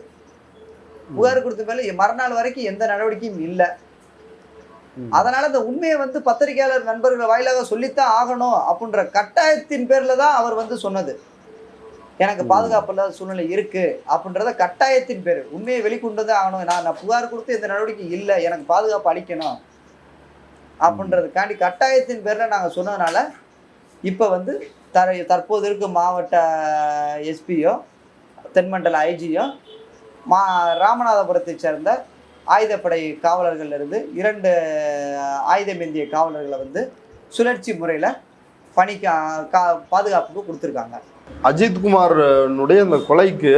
கொடுத்த மேலே மறுநாள் வரைக்கும் எந்த நடவடிக்கையும் இல்லை. அதனால இந்த உண்மையை வந்து பத்திரிகையாளர் நண்பர்கள் வாயிலாக சொல்லித்தான் ஆகணும் அப்படின்ற கட்டாயத்தின் பேர்ல தான் அவர் வந்து சொன்னது. எனக்கு பாதுகாப்பு இல்லாத சூழ்நிலை இருக்கு அப்படின்றத கட்டாயத்தின் பேர், உண்மையை வெளிக்கொண்டு தான் ஆகணும், நான் புகார் கொடுத்து எந்த நடவடிக்கை இல்லை, எனக்கு பாதுகாப்பு அளிக்கணும் அப்படின்றதுக்காண்டி கட்டாயத்தின் பேர்ல நாங்கள் சொன்னதுனால இப்போ வந்து தற்போது இருக்கும் மாவட்ட எஸ்பியோ தென்மண்டல ஐஜியோ ராமநாதபுரத்தை சேர்ந்த ஆயுதப்படை காவலர்களிலிருந்து 2 ஆயுதமேந்திய காவலர்களை வந்து சுழற்சி முறையில் பணிக்கு பாதுகாப்புக்கு கொடுத்துருக்காங்க. அஜித்குமாருடைய அந்த கொலைக்கு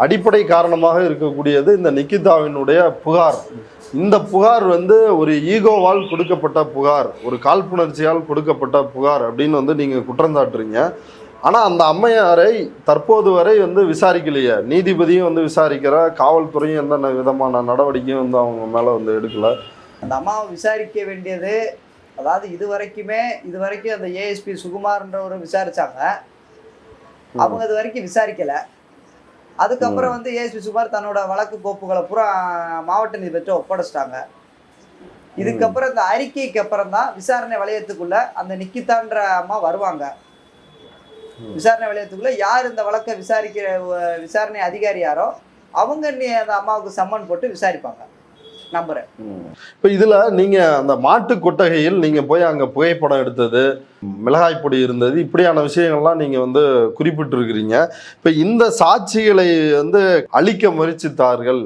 அடிப்படை காரணமாக இருக்கக்கூடியது இந்த நிக்கிதாவினுடைய புகார். இந்த புகார் வந்து ஒரு ஈகோவால் கொடுக்கப்பட்ட புகார், ஒரு காழ்ப்புணர்ச்சியால் கொடுக்கப்பட்ட புகார் அப்படின்னு வந்து நீங்க குற்றம் சாட்டுறீங்க. ஆனா அந்த அம்மையாரை தற்போது வரை வந்து விசாரிக்கலையே, நீதிபதியும் வந்து விசாரிக்கிற, காவல்துறையும் எந்த விதமான நடவடிக்கையும் வந்து அவங்க மேல வந்து எடுக்கல. அந்த அம்மாவை விசாரிக்க வேண்டியது, அதாவது இது வரைக்கும் அந்த ஏஎஸ்பி சுகுமார்ன்றவரை விசாரிச்சாங்க. அவங்க இது வரைக்கும் விசாரிக்கல. அதுக்கப்புறம் வந்து ஏஎஸ்பி சுகுமார் தன்னோட வழக்கு கோப்புகளை பூரா மாவட்ட நீதிபதிட்ட ஒப்படைச்சிட்டாங்க. இதுக்கப்புறம் இந்த அறிக்கைக்கு அப்புறம் தான் விசாரணை வளையத்துக்குள்ள அந்த நிக்கிதான்ற அம்மா வருவாங்க. விசாரணை வளையத்துக்குள்ள யார் இந்த வழக்கை விசாரணை அதிகாரி யாரோ அவங்க அந்த அம்மாவுக்கு சம்மன் போட்டு விசாரிப்பாங்க நம்புறேன். இப்ப இதுல நீங்க அந்த மாட்டு கொட்டகையில் நீங்க போய் அங்க புகைப்படம் எடுத்தது, மிளகாய் பொடி இருந்தது, இப்படியான விஷயங்கள்லாம் நீங்க வந்து குறிப்பிட்டு இருக்கிறீங்க. இப்ப இந்த சாட்சிகளை வந்து அழிக்க முயற்சித்தார்கள்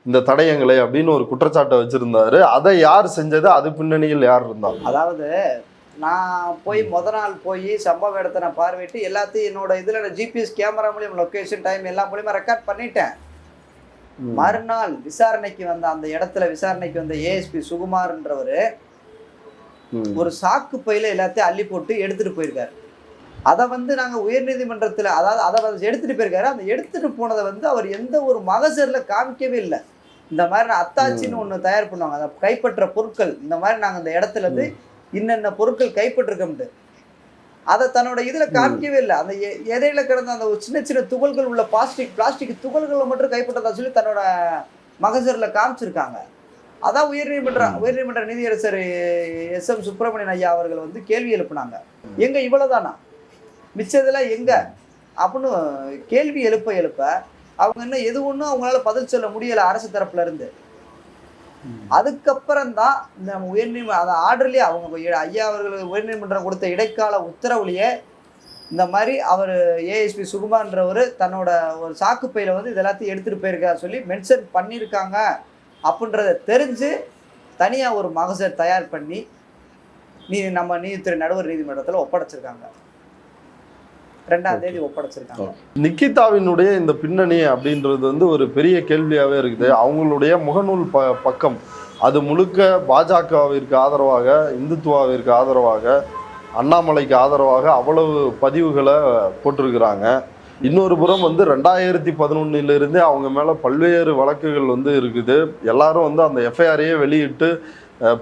இந்த தடயங்களை அப்படின்னு ஒரு குற்றச்சாட்டை வச்சிருந்தாரு. அதை யார் செஞ்சது, அது பின்னணியில் யார் இருந்தாங்க? அதாவது நான் போய் நாள் போய் சம்பவ இடத்தை நான் பார்வையிட்டு எல்லாத்தையும் என்னோட இதில் நான் ஜிபிஎஸ் கேமரா மூலியம் லொக்கேஷன் டைம் எல்லா மூலியமாக ரெக்கார்ட் பண்ணிட்டேன். மறுநாள் விசாரணைக்கு வந்த அந்த இடத்துல விசாரணைக்கு வந்த ஏஎஸ்பி சுகுமார்ன்றவர் ஒரு சாக்கு பையில எல்லாத்தையும் அள்ளி போட்டு எடுத்துட்டு போயிருக்காரு. அதை வந்து நாங்கள் உயர்நீதிமன்றத்தில், அதாவது அதை எடுத்துட்டு போயிருக்காரு. அந்த எடுத்துட்டு போனதை வந்து அவர் எந்த ஒரு மகசரில் காமிக்கவே இல்லை. இந்த மாதிரி நான் அத்தாச்சின்னு ஒன்று தயார் பண்ணுவாங்க, அதை கைப்பற்ற பொருட்கள், இந்த மாதிரி நாங்கள் அந்த இடத்துல இருந்து இன்னென்ன பொருட்கள் கைப்பற்றிருக்கோம்ட்டு அதை தன்னோட இதில் காமிக்கவே இல்லை. அந்த எதையில கிடந்த அந்த சின்ன சின்ன துகள்கள் உள்ள பிளாஸ்டிக் துகள்களை மட்டும் கைப்பற்றதா சொல்லி தன்னோட மகசரில் காமிச்சிருக்காங்க. அதான் உயர்நீதிமன்ற நீதியரசர் எஸ்.எம். சுப்பிரமணியன் ஐயா அவர்கள் வந்து கேள்வி எழுப்புனாங்க. எங்க இவ்வளவுதானா, மிச்சதெல்லாம் எங்க அப்படின்னு கேள்வி எழுப்ப அவங்க என்ன எது ஒன்றும் அவங்களால பதில் சொல்ல முடியலை அரசு தரப்புல இருந்து. அதுக்கப்புறம் தான் இந்த அந்த ஆர்டர்லேயே அவங்க ஐயா அவர்கள் உயர்நீதிமன்றம் கொடுத்த இடைக்கால உத்தரவுலேயே இந்த மாதிரி அவர் ஏஎஸ்பி சுகுமார்ன்றவர் தன்னோட ஒரு சாக்குப்பையில் வந்து இது எல்லாத்தையும் எடுத்துகிட்டு போயிருக்காரு சொல்லி மென்ஷன் பண்ணியிருக்காங்க அப்படின்றத தெரிஞ்சு தனியாக ஒரு மகசர் தயார் பண்ணி நம்ம நீதித்துறை நடுவர் நீதிமன்றத்தில் ஒப்படைச்சிருக்காங்க. 2ஆம் தேதி ஒப்படைச்சிருக்காங்க. நிக்கிதாவினுடைய இந்த பின்னணி அப்படின்றது வந்து ஒரு பெரிய கேள்வியாகவே இருக்குது. அவங்களுடைய முகநூல் பக்கம் அது முழுக்க பாஜகவிற்கு ஆதரவாக, இந்துத்துவாவிற்கு ஆதரவாக, அண்ணாமலைக்கு ஆதரவாக அவ்வளவு பதிவுகளை போட்டிருக்கிறாங்க. இன்னொரு புறம் வந்து 2011 அவங்க மேலே பல்வேறு வழக்குகள் வந்து இருக்குது. எல்லாரும் வந்து அந்த எஃப்ஐஆரையே வெளியிட்டு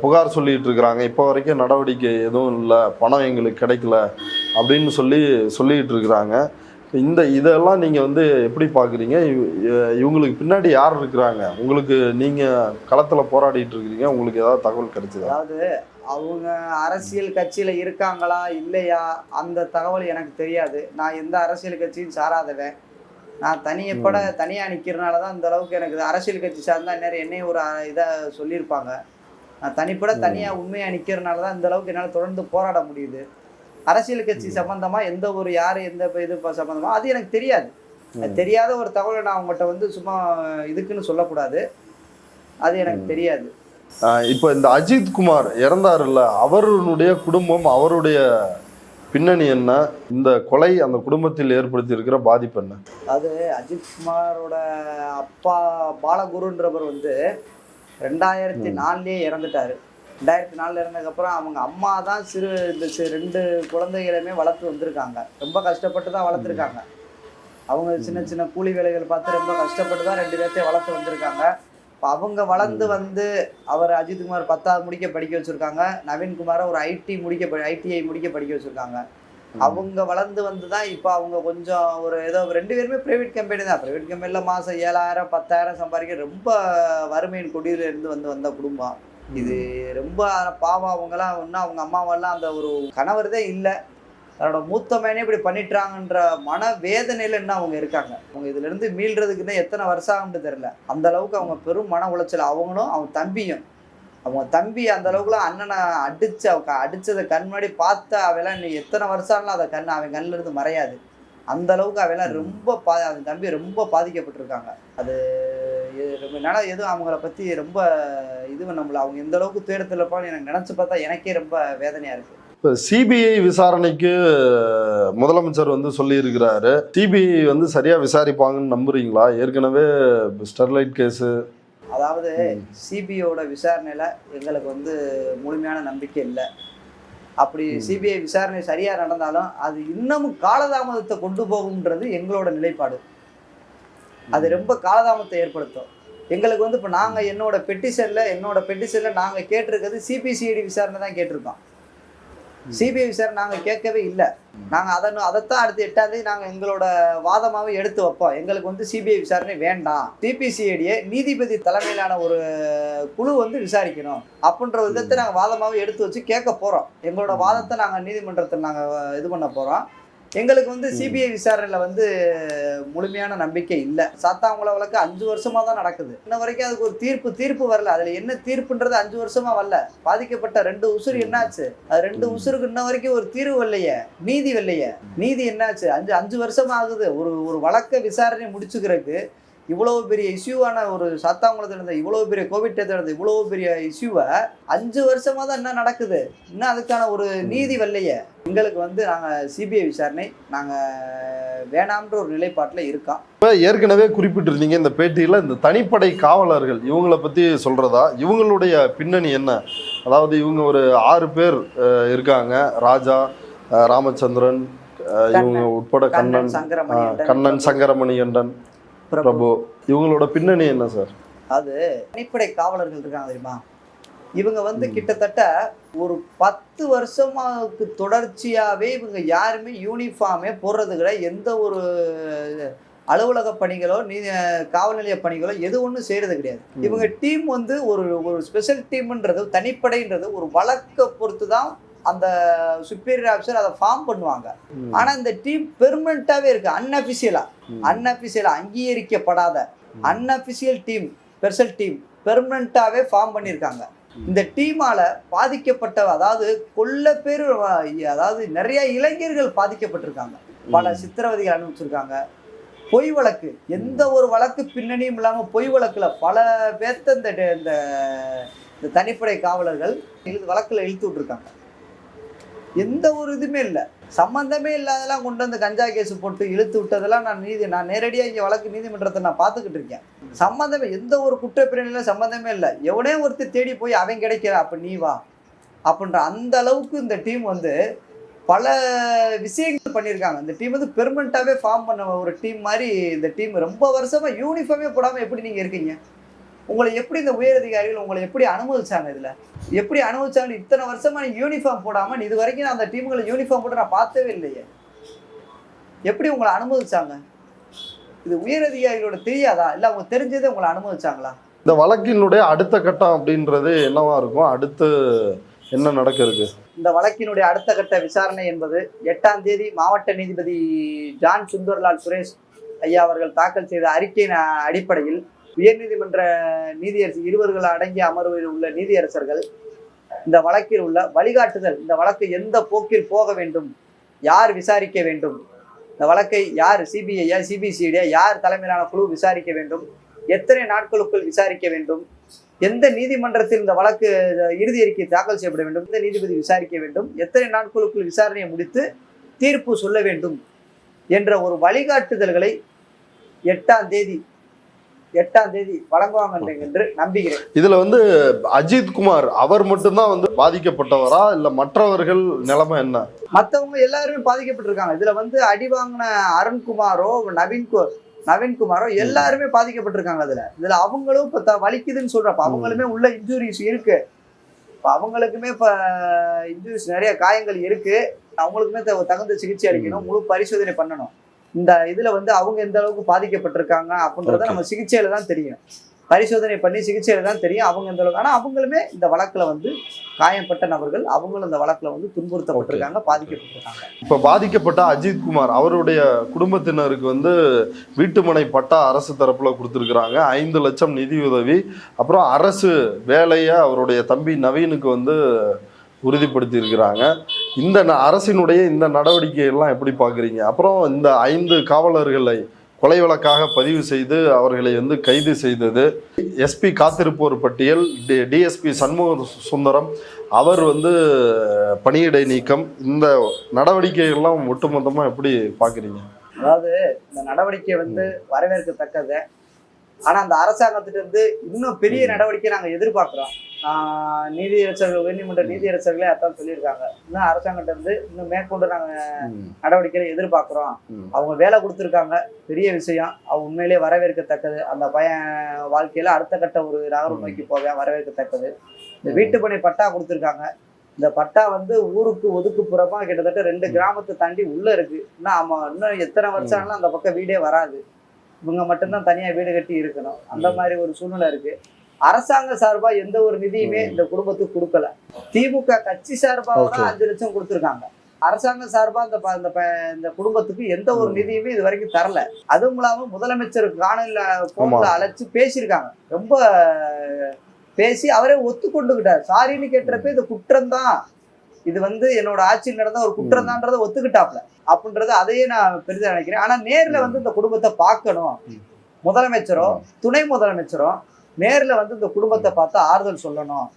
புகார் சொல்லிட்டு இருக்கிறாங்க. இப்போ வரைக்கும் நடவடிக்கை எதுவும் இல்லை, பணம் எங்களுக்கு கிடைக்கல அப்படின்னு சொல்லிட்டு இருக்கிறாங்க. இதெல்லாம் நீங்கள் வந்து எப்படி பார்க்குறீங்க? இவங்களுக்கு பின்னாடி யார் இருக்கிறாங்க? உங்களுக்கு நீங்கள் களத்தில் போராடிட்டு இருக்கிறீங்க, உங்களுக்கு ஏதாவது தகவல் கிடைச்சதா? அதாவது அவங்க அரசியல் கட்சியில் இருக்காங்களா இல்லையா அந்த தகவல் எனக்கு தெரியாது. நான் எந்த அரசியல் கட்சியும் சாராதவன். நான் தனியாக நிற்கிறனால தான் இந்த அளவுக்கு எனக்கு அரசியல் கட்சி சார்ந்தா நேரம் என்னையும் ஒரு இதை சொல்லியிருப்பாங்க. நான் தனியாக உண்மையாக நிற்கிறனால தான் இந்த அளவுக்கு என்னால் தொடர்ந்து போராட முடியுது. அரசியல் கட்சி சம்பந்தமாக எந்த ஒரு யார் எந்த இது சம்பந்தமாக அது எனக்கு தெரியாது. தெரியாத ஒரு தகவலை நான் அவங்ககிட்ட வந்து சும்மா இதுக்குன்னு சொல்லக்கூடாது. அது எனக்கு தெரியாது. இப்போ இந்த அஜித் குமார் இறந்தாருல்ல, அவருடைய குடும்பம், அவருடைய பின்னணி என்ன, இந்த கொலை அந்த குடும்பத்தில் ஏற்படுத்தி இருக்கிற பாதிப்பு என்ன? அது அஜித் குமாரோட அப்பா பாலகுருன்றவர் வந்து 2004 இறந்துட்டாரு. 2004 இறந்ததுக்கப்புறம் அவங்க அம்மா தான் இந்த 2 குழந்தைகளுமே வளர்த்து வந்திருக்காங்க. ரொம்ப கஷ்டப்பட்டு தான் வளர்த்துருக்காங்க. அவங்க சின்ன சின்ன கூலி வேலைகள் பார்த்து ரொம்ப கஷ்டப்பட்டு தான் 2 பேர்த்தையும் வளர்த்து வந்திருக்காங்க. இப்போ அவங்க வளர்ந்து வந்து அவர் அஜித்குமார் 10வது முடிக்க படிக்க வச்சுருக்காங்க. நவீன்குமாரை ஒரு ஐடிஐ முடிக்க படிக்க வச்சுருக்காங்க. அவங்க வளர்ந்து வந்து தான் இப்போ அவங்க கொஞ்சம் ஒரு ஏதோ 2 பேருமே ப்ரைவேட் கம்பெனி தான். ப்ரைவேட் கம்பெனியில் மாதம் 7,000 10,000 சம்பாதிக்க ரொம்ப வறுமையின் கொடியில் இருந்து வந்த குடும்பம் இது. ரொம்ப பாவம் அவங்களாம். ஒன்றும் அவங்க அம்மாவெல்லாம் அந்த ஒரு கணவர் தான் இல்லை, தன்னோட மூத்த மகனே இப்படி பண்ணிட்டாங்கன்ற மன வேதனையில் என்ன அவங்க இருக்காங்க. அவங்க இதுலேருந்து மீள்றதுக்குன்னு எத்தனை வருஷம் ஆகும்னு தெரில. அந்த அளவுக்கு அவங்க பெரும் மன உளைச்சல். அவங்களும் அவங்க தம்பியும், அவங்க தம்பி அந்த அளவுக்குலாம் அண்ணனை அடிச்சதை கண் முன்னாடி பார்த்தா அவெல்லாம் நீ எத்தனை வருஷம்லாம் அதை அவன் கண்ணில் இருந்து மறையாது. அந்த அளவுக்கு அவெல்லாம் ரொம்ப அவன் தம்பி ரொம்ப பாதிக்கப்பட்டிருக்காங்க. அது என்னால் எதுவும் அவங்கள பற்றி ரொம்ப இது நம்மள அவங்க எந்த அளவுக்கு துயரத்தில் இருப்பான்னு எனக்கு நினச்சி பார்த்தா எனக்கே ரொம்ப வேதனையாக இருக்குது. இப்போ சிபிஐ விசாரணைக்கு முதலமைச்சர் வந்து சொல்லியிருக்கிறாரு. சிபிஐ வந்து சரியா விசாரிப்பாங்கன்னு நம்புறீங்களா? ஏற்கனவே ஸ்டெர்லைட் கேஸு, அதாவது சிபிஐயோட விசாரணையில எங்களுக்கு வந்து முழுமையான நம்பிக்கை இல்லை. அப்படி சிபிஐ விசாரணை சரியா நடந்தாலும் அது இன்னமும் காலதாமதத்தை கொண்டு போகும்ன்றது எங்களோட நிலைப்பாடு. அது ரொம்ப காலதாமதத்தை ஏற்படுத்தும். எங்களுக்கு வந்து இப்போ நாங்கள் என்னோட பெட்டிஷனில் நாங்கள் கேட்டிருக்கிறது சிபிசிஐடி விசாரணை தான் கேட்டிருக்கோம். சிபிஐ விசாரணை நாங்கள் கேட்கவே இல்லை. நாங்கள் அதைத்தான் அடுத்து 8ஆம் தேதி நாங்கள் எங்களோட வாதமாகவே எடுத்து வைப்போம். எங்களுக்கு வந்து சிபிஐ விசாரணை வேண்டாம், சிபிசிஐடியை நீதிபதி தலைமையிலான ஒரு குழு வந்து விசாரிக்கணும் அப்படின்ற விதத்தை நாங்கள் வாதமாகவே எடுத்து வச்சு கேட்க போகிறோம். எங்களோட வாதத்தை நாங்கள் நீதிமன்றத்தில் நாங்கள் இது பண்ண போகிறோம். எங்களுக்கு வந்து சிபிஐ விசாரணையில் வந்து முழுமையான நம்பிக்கை இல்லை. சாத்தாங்குள வழக்கு 5 வருஷமாக தான் நடக்குது. இன்ன வரைக்கும் அதுக்கு ஒரு தீர்ப்பு வரல. அதில் என்ன தீர்ப்புன்றது 5 வருஷமா வரல. பாதிக்கப்பட்ட 2 உசுறு என்னாச்சு? அது 2 உசுருக்கு இன்ன வரைக்கும் ஒரு தீர்வு வரலையே, நீதி வரலையே. நீதி என்னாச்சு? 5 வருஷமா ஆகுது. ஒரு வழக்க விசாரணை முடிச்சுக்கிறதுக்கு இவ்வளவு பெரிய இஷ்யூவான ஒரு சாத்தாங்குளத்தில் இருந்த இவ்வளவு பெரிய கோவிட் இருந்த இவ்வளவு பெரிய இஷ்யூவை 5 வருஷமா தான் என்ன நடக்குது? இன்னும் அதுக்கான ஒரு நீதி வரலையே. எங்களுக்கு வந்து நாங்கள் சிபிஐ விசாரணை நாங்கள் வேணாம்ன்ற ஒரு நிலைப்பாட்டில் இருக்கோம். இப்போ ஏற்கனவே குறிப்பிட்டிருந்தீங்க இந்த பேட்டியில், இந்த தனிப்படை காவலர்கள் இவங்களை பற்றி சொல்கிறதா? இவங்களுடைய பின்னணி என்ன? அதாவது இவங்க ஒரு 6 பேர் இருக்காங்க. ராஜா, ராமச்சந்திரன், இவங்க உட்பட கண்ணன், சங்கரமணிகண்டன், பிரபு. இவங்களோட பின்னணி என்ன சார்? அது தனிப்படை காவலர்கள் இருக்காங்க தெரியுமா? இவங்க வந்து கிட்டத்தட்ட ஒரு 10 வருஷமாக்கு தொடர்ச்சியாவே இவங்க யாருமே யூனிஃபார்மே போடுறது கிடையாது. எந்த ஒரு அலுவலக பணிகளோ காவல் நிலைய பணிகளோ எது ஒன்றும் செய்யறது கிடையாது. இவங்க டீம் வந்து ஒரு ஸ்பெஷல் டீம்ன்றது, தனிப்படைன்றது ஒரு வழக்கை பொறுத்து தான் அந்த சுப்பீரியர் ஆஃபீஸர் அதை ஃபார்ம் பண்ணுவாங்க. ஆனா இந்த டீம் பெர்மனண்டாவே இருக்கு. அன்அபிஷியலா அங்கீகரிக்கப்படாத அன்அபிஷியல் டீம், ஸ்பெஷல் டீம் பெர்மனண்டாவே ஃபார்ம் பண்ணியிருக்காங்க. இந்த டீமால பாதிக்கப்பட்ட, அதாவது பேர், அதாவது நிறைய இளைஞர்கள் பாதிக்கப்பட்டிருக்காங்க. பல சித்திரவதைகள் அனுபவிச்சிருக்காங்க. பொய் வழக்கு, எந்த ஒரு வழக்கு பின்னணியும் இல்லாம பொய் வழக்குல பல பேர்த்த இந்த தனிப்படை காவலர்கள் வழக்குல இழுத்து விட்டுருக்காங்க. எந்த ஒரு இதுவுமே இல்லை, சம்பந்தமே இல்லாதெல்லாம் கொண்டு வந்து கஞ்சா கேஸ் போட்டு இழுத்து விட்டதெல்லாம் நான் நேரடியாக இங்கே வழக்கு நீதிமன்றத்தை நான் பார்த்துக்கிட்டு இருக்கேன். சம்பந்தமே, எந்த ஒரு குற்றப்பிரிவினையில சம்பந்தமே இல்லை. எவனே ஒருத்தர் தேடி போய் அவன் கிடைக்கிற அப்போ நீ வா அப்படின்ற அந்த அளவுக்கு இந்த டீம் வந்து பல விஷயங்கள் பண்ணியிருக்காங்க. இந்த டீம் வந்து பெர்மனண்டாகவே ஃபார்ம் பண்ண ஒரு டீம் மாதிரி இந்த டீம். ரொம்ப வருஷமா யூனிஃபார்மே போடாமல் எப்படி நீங்கள் இருக்கீங்க? உங்களை எப்படி இந்த உயரதிகாரிகள் உங்களை எப்படி அனுமதிச்சாங்க? இதில் எப்படி அனுமதிச்சாங்க? இத்தனை வருஷமா நீ யூனிஃபார்ம் போடாமல், இது வரைக்கும் நான் அந்த டீமுகளை யூனிஃபார்ம் போட்டு நான் பார்த்தவே இல்லையே. எப்படி உங்களை அனுமதிச்சாங்க? இது உயரதிகாரிகளோட தெரியாதா? இல்லை அவங்க தெரிஞ்சதே உங்களை அனுமதிச்சாங்களா? இந்த வழக்கினுடைய அடுத்த கட்டம் அப்படின்றது என்னவா இருக்கும்? அடுத்து என்ன நடக்க இருக்கு? இந்த வழக்கினுடைய அடுத்த கட்ட விசாரணை என்பது 8ஆம் தேதி மாவட்ட நீதிபதி ஜான் சுந்தர்லால் சுரேஷ் ஐயா அவர்கள் தாக்கல் செய்த அறிக்கையின் அடிப்படையில் உயர்நீதிமன்ற நீதியரசர் 20 அடங்கிய அமர்வில் உள்ள நீதியரசர்கள் இந்த வழக்கில் உள்ள வழிகாட்டுதல், இந்த வழக்கு எந்த போக்கில் போக வேண்டும், யார் விசாரிக்க வேண்டும், இந்த வழக்கை யார் சிபிஐயா சிபிசிஐடியா யார் தலைமையிலான குழு விசாரிக்க வேண்டும், எத்தனை நாட்களுக்குள் விசாரிக்க வேண்டும், எந்த நீதிமன்றத்தில் இந்த வழக்கு இறுதி அறிக்கை தாக்கல் செய்யப்பட வேண்டும், எந்த நீதிபதி விசாரிக்க வேண்டும், எத்தனை நாட்களுக்குள் விசாரணையை முடித்து தீர்ப்பு சொல்ல வேண்டும் என்ற ஒரு வழிகாட்டுதல்களை 8ஆம் தேதி வழங்குவாங்க என்று நம்புகிறேன். இதுல வந்து அஜித் குமார் அவர் மட்டும்தான் வந்து பாதிக்கப்பட்டவரா, இல்ல மற்றவர்கள் நிலைமை என்ன? மற்றவங்க எல்லாருமே பாதிக்கப்பட்டிருக்காங்க. இதுல வந்து அடி வாங்கின அருண்குமாரோ நவீன்குமாரோ எல்லாருமே பாதிக்கப்பட்டிருக்காங்க. இதுல அவங்களும் இப்ப வலிக்குதுன்னு சொல்றப்ப அவங்களுமே உள்ள இன்ஜுரிஸ் இருக்கு. இப்ப அவங்களுக்குமே இப்ப இன்ஜுரிஸ் நிறைய காயங்கள் இருக்கு. அவங்களுக்குமே தகுந்த சிகிச்சை அளிக்கணும், முழு பரிசோதனை பண்ணணும். இந்த இதுல வந்து அவங்க எந்த அளவுக்கு பாதிக்கப்பட்டிருக்காங்க அப்படின்றத நம்ம சிகிச்சையில தான் தெரியும். பரிசோதனை பண்ணி சிகிச்சையில தான் தெரியும் அவங்க எந்த அளவுக்கு. ஆனா அவங்களுமே இந்த வழக்குல வந்து காயப்பட்ட நபர்கள், அவங்களும் இந்த வழக்குல வந்து துன்புறுத்தப்பட்டிருக்காங்க, பாதிக்கப்பட்டிருக்காங்க. இப்ப பாதிக்கப்பட்ட அஜித் குமார் அவருடைய குடும்பத்தினருக்கு வந்து வீட்டுமனை பட்டா அரசு தரப்புல கொடுத்துருக்குறாங்க. 5 லட்சம் நிதி உதவி, அப்புறம் அரசு வேலையை அவருடைய தம்பி நவீனுக்கு வந்து உறுதிப்படுத்தி இருக்கிறாங்க. இந்த அரசினுடைய இந்த நடவடிக்கையெல்லாம் எப்படி பார்க்குறீங்க? அப்புறம் இந்த 5 காவலர்களை கொலை வழக்காக பதிவு செய்து அவர்களை வந்து கைது செய்தது. எஸ்பி காத்திருப்போர் பட்டியல், டிஎஸ்பி சண்முக சுந்தரம் அவர் வந்து பணியிடை நீக்கம், இந்த நடவடிக்கைகள்லாம் ஒட்டுமொத்தமாக எப்படி பார்க்குறீங்க? அதாவது இந்த நடவடிக்கை வந்து வரவேற்கத்தக்கது. ஆனா அந்த அரசாங்கத்திட்ட இருந்து இன்னும் பெரிய நடவடிக்கை நாங்க எதிர்பார்க்கிறோம். நீதியரசர்கள், உயர்நீதிமன்ற நீதியரசர்களே அதான் சொல்லியிருக்காங்க. இன்னும் அரசாங்கத்திட்ட இருந்து இன்னும் மேற்கொண்டு நாங்க நடவடிக்கைகளை எதிர்பார்க்கிறோம். அவங்க வேலை கொடுத்துருக்காங்க, பெரிய விஷயம். அவங்க உண்மையிலேயே வரவேற்கத்தக்கது. அந்த பையன் வாழ்க்கையில அடுத்த கட்ட ஒரு நகர்வு நோக்கி போக வரவேற்கத்தக்கது. இந்த வீட்டு பணி பட்டா கொடுத்துருக்காங்க. இந்த பட்டா வந்து ஊருக்கு ஒதுக்குப்புறமா கிட்டத்தட்ட 2 கிராமத்தை தாண்டி உள்ள இருக்கு. இன்னும் எத்தனை வருஷம் ஆனாலும் அந்த பக்கம் வீடே வராது. இவங்க மட்டும்தான் தனியா வீடு கட்டி இருக்கணும். அந்த மாதிரி ஒரு சூழ்நிலை இருக்கு. அரசாங்க சார்பா எந்த ஒரு நிதியுமே இந்த குடும்பத்துக்கு கொடுக்கல. திமுக கட்சி சார்பா 5 லட்சம் கொடுத்துருக்காங்க. அரசாங்க சார்பா இந்த குடும்பத்துக்கு எந்த ஒரு நிதியுமே இது வரைக்கும் தரல. அதுவும் இல்லாம முதலமைச்சர் காணொலியில போன்ல அழைச்சு பேசியிருக்காங்க. ரொம்ப பேசி அவரே ஒத்துக்கொண்டுகிட்டார். சாரின்னு கேட்டப்ப இது குற்றம் தான், இது வந்து என்னோட ஆட்சியில் நடந்த ஒரு குற்றம் தான்றதை ஒத்துக்கிட்டாப்ல அப்படின்றது அதையே நான் பெரிதாக நினைக்கிறேன். ஆனா நேர்ல வந்து இந்த குடும்பத்தை பார்க்கணும். முதலமைச்சரோ துணை முதலமைச்சரோ நேர்ல வந்து இந்த குடும்பத்தை பார்த்து ஆறுதல் சொல்லணும்.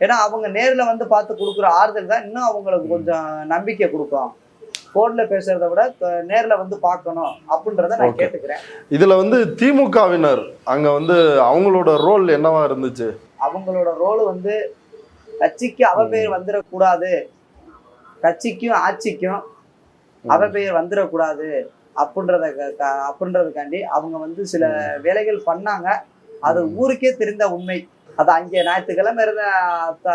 ஏன்னா அவங்க நேர்ல வந்து பார்த்து கொடுக்குற ஆறுதல் தான் இன்னும் அவங்களுக்கு கொஞ்சம் நம்பிக்கை கொடுக்கும். போன்ல பேசுறதை விட நேர்ல வந்து பார்க்கணும் அப்படின்றத நான் கேட்டுக்கிறேன். இதுல வந்து திமுகவினர் அங்க வந்து அவங்களோட ரோல் என்னவா இருந்துச்சு? அவங்களோட ரோல் வந்து கட்சிக்கு அவப்பெயர் வந்துடக்கூடாது, கட்சிக்கும் ஆட்சிக்கும் அவப்பெயர் வந்துடக்கூடாது அப்படின்றதுக்காண்டி அவங்க வந்து சில வேலைகள் பண்ணாங்க. அது ஊருக்கே தெரிந்த உண்மை. அது அங்கே ஞாயிற்றுக்கிழமை இருந்த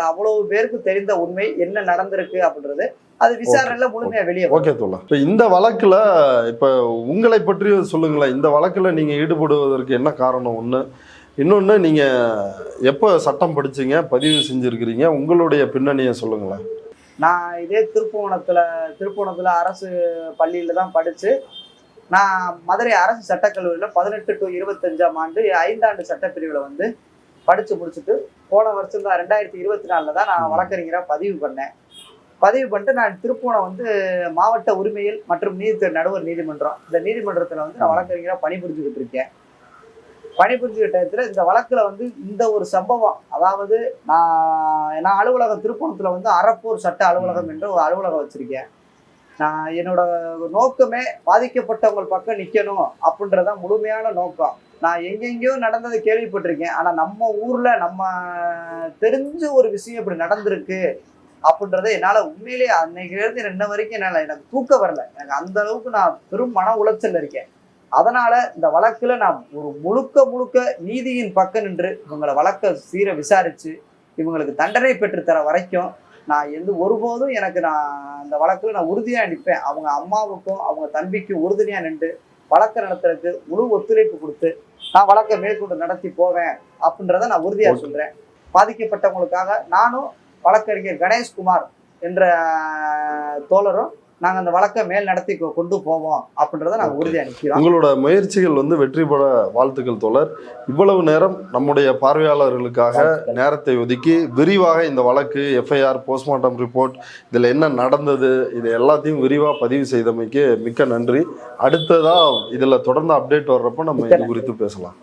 அவ்வளவு பேருக்கு தெரிந்த உண்மை என்ன நடந்திருக்கு அப்படின்றது அது விசாரணையில முழுமையா வெளியே. ஓகே தோழா, இப்ப இந்த வழக்குல இப்ப உங்களை பற்றி சொல்லுங்களேன். இந்த வழக்குல நீங்க ஈடுபடுவதற்கு என்ன காரணம்? இன்னொன்னு, நீங்க எப்ப சட்டம் படிச்சீங்க, பதிவு செஞ்சிருக்கிறீங்க, உங்களுடைய பின்னணியை சொல்லுங்களேன். நான் இதே திருப்புவனத்துல அரசு பள்ளியில தான் படிச்சு, நான் மதுரை அரசு சட்டக்கல்லூரியில் 18 to 25ஆம் ஆண்டு 5 ஆண்டு சட்டப்பிரிவில் வந்து படித்து முடிச்சுட்டு போன வருஷம் தான் 2024 தான் நான் வழக்கறிஞராக பதிவு பண்ணிட்டு நான் திருப்புவனம் வந்து மாவட்ட உரிமையில் மற்றும் நீதித்துறை நடுவர் நீதிமன்றம், இந்த நீதிமன்றத்தில் வந்து நான் வழக்கறிஞராக பணிபுரிஞ்சுக்கிட்டு இருக்கேன். பணிபுரிஞ்சுக்கிட்ட இந்த வழக்கில் வந்து இந்த ஒரு சம்பவம், அதாவது நான் அலுவலகம் திருப்புவனத்தில் வந்து அறப்போர் சட்ட அலுவலகம் என்ற ஒரு அலுவலகம் வச்சிருக்கேன். நான் என்னோட நோக்கமே பாதிக்கப்பட்டவங்க பக்கம் நிற்கணும் அப்படின்றதான் முழுமையான நோக்கம். நான் எங்கெங்கேயோ நடந்ததை கேள்விப்பட்டிருக்கேன். ஆனால் நம்ம ஊரில் நம்ம தெரிஞ்ச ஒரு விஷயம் இப்படி நடந்திருக்கு அப்படின்றத என்னால் உண்மையிலேயே அன்னைக்கு இன்ன வரைக்கும் எனக்கு தூக்கம் வரல. எனக்கு அந்த அளவுக்கு நான் பெரும் மன உளைச்சல் இருக்கேன். அதனால இந்த வழக்குல நான் ஒரு முழுக்க நீதியின் பக்கம் நின்று இவங்களை வழக்க சீர விசாரிச்சு இவங்களுக்கு தண்டனை பெற்று தர வரைக்கும் நான் ஒருபோதும் நான் அந்த வழக்குல நான் உறுதியா நிற்பேன். அவங்க அம்மாவுக்கும் அவங்க தம்பிக்கும் உறுதுணையா நின்று வழக்க நடத்துறதுக்கு முழு ஒத்துழைப்பு கொடுத்து நான் வழக்கை மேற்கொண்டு நடத்தி போவேன் அப்படின்றத நான் உறுதியா சொல்றேன். பாதிக்கப்பட்டவங்களுக்காக நானும் வழக்கறிஞர் கணேஷ்குமார் என்ற தோழரும் நாங்கள் அந்த வழக்கை மேல் நடத்தி கொண்டு போவோம் அப்படின்றத நாங்கள் உறுதியாக நிற்கிறோம். உங்களோட முயற்சிகள் வெற்றி பெற வாழ்த்துக்கள் தோழர். இவ்வளவு நேரம் நம்முடைய பார்வையாளர்களுக்காக நேரத்தை ஒதுக்கி விரிவாக இந்த வழக்கு, எஃப்ஐஆர், போஸ்ட்மார்ட்டம் ரிப்போர்ட், இதில் என்ன நடந்தது, இது எல்லாத்தையும் விரிவாக பதிவு செய்தமைக்கு மிக்க நன்றி. அடுத்ததாக இதில் தொடர்ந்து அப்டேட் வர்றப்போ நம்ம இது குறித்து பேசலாம்.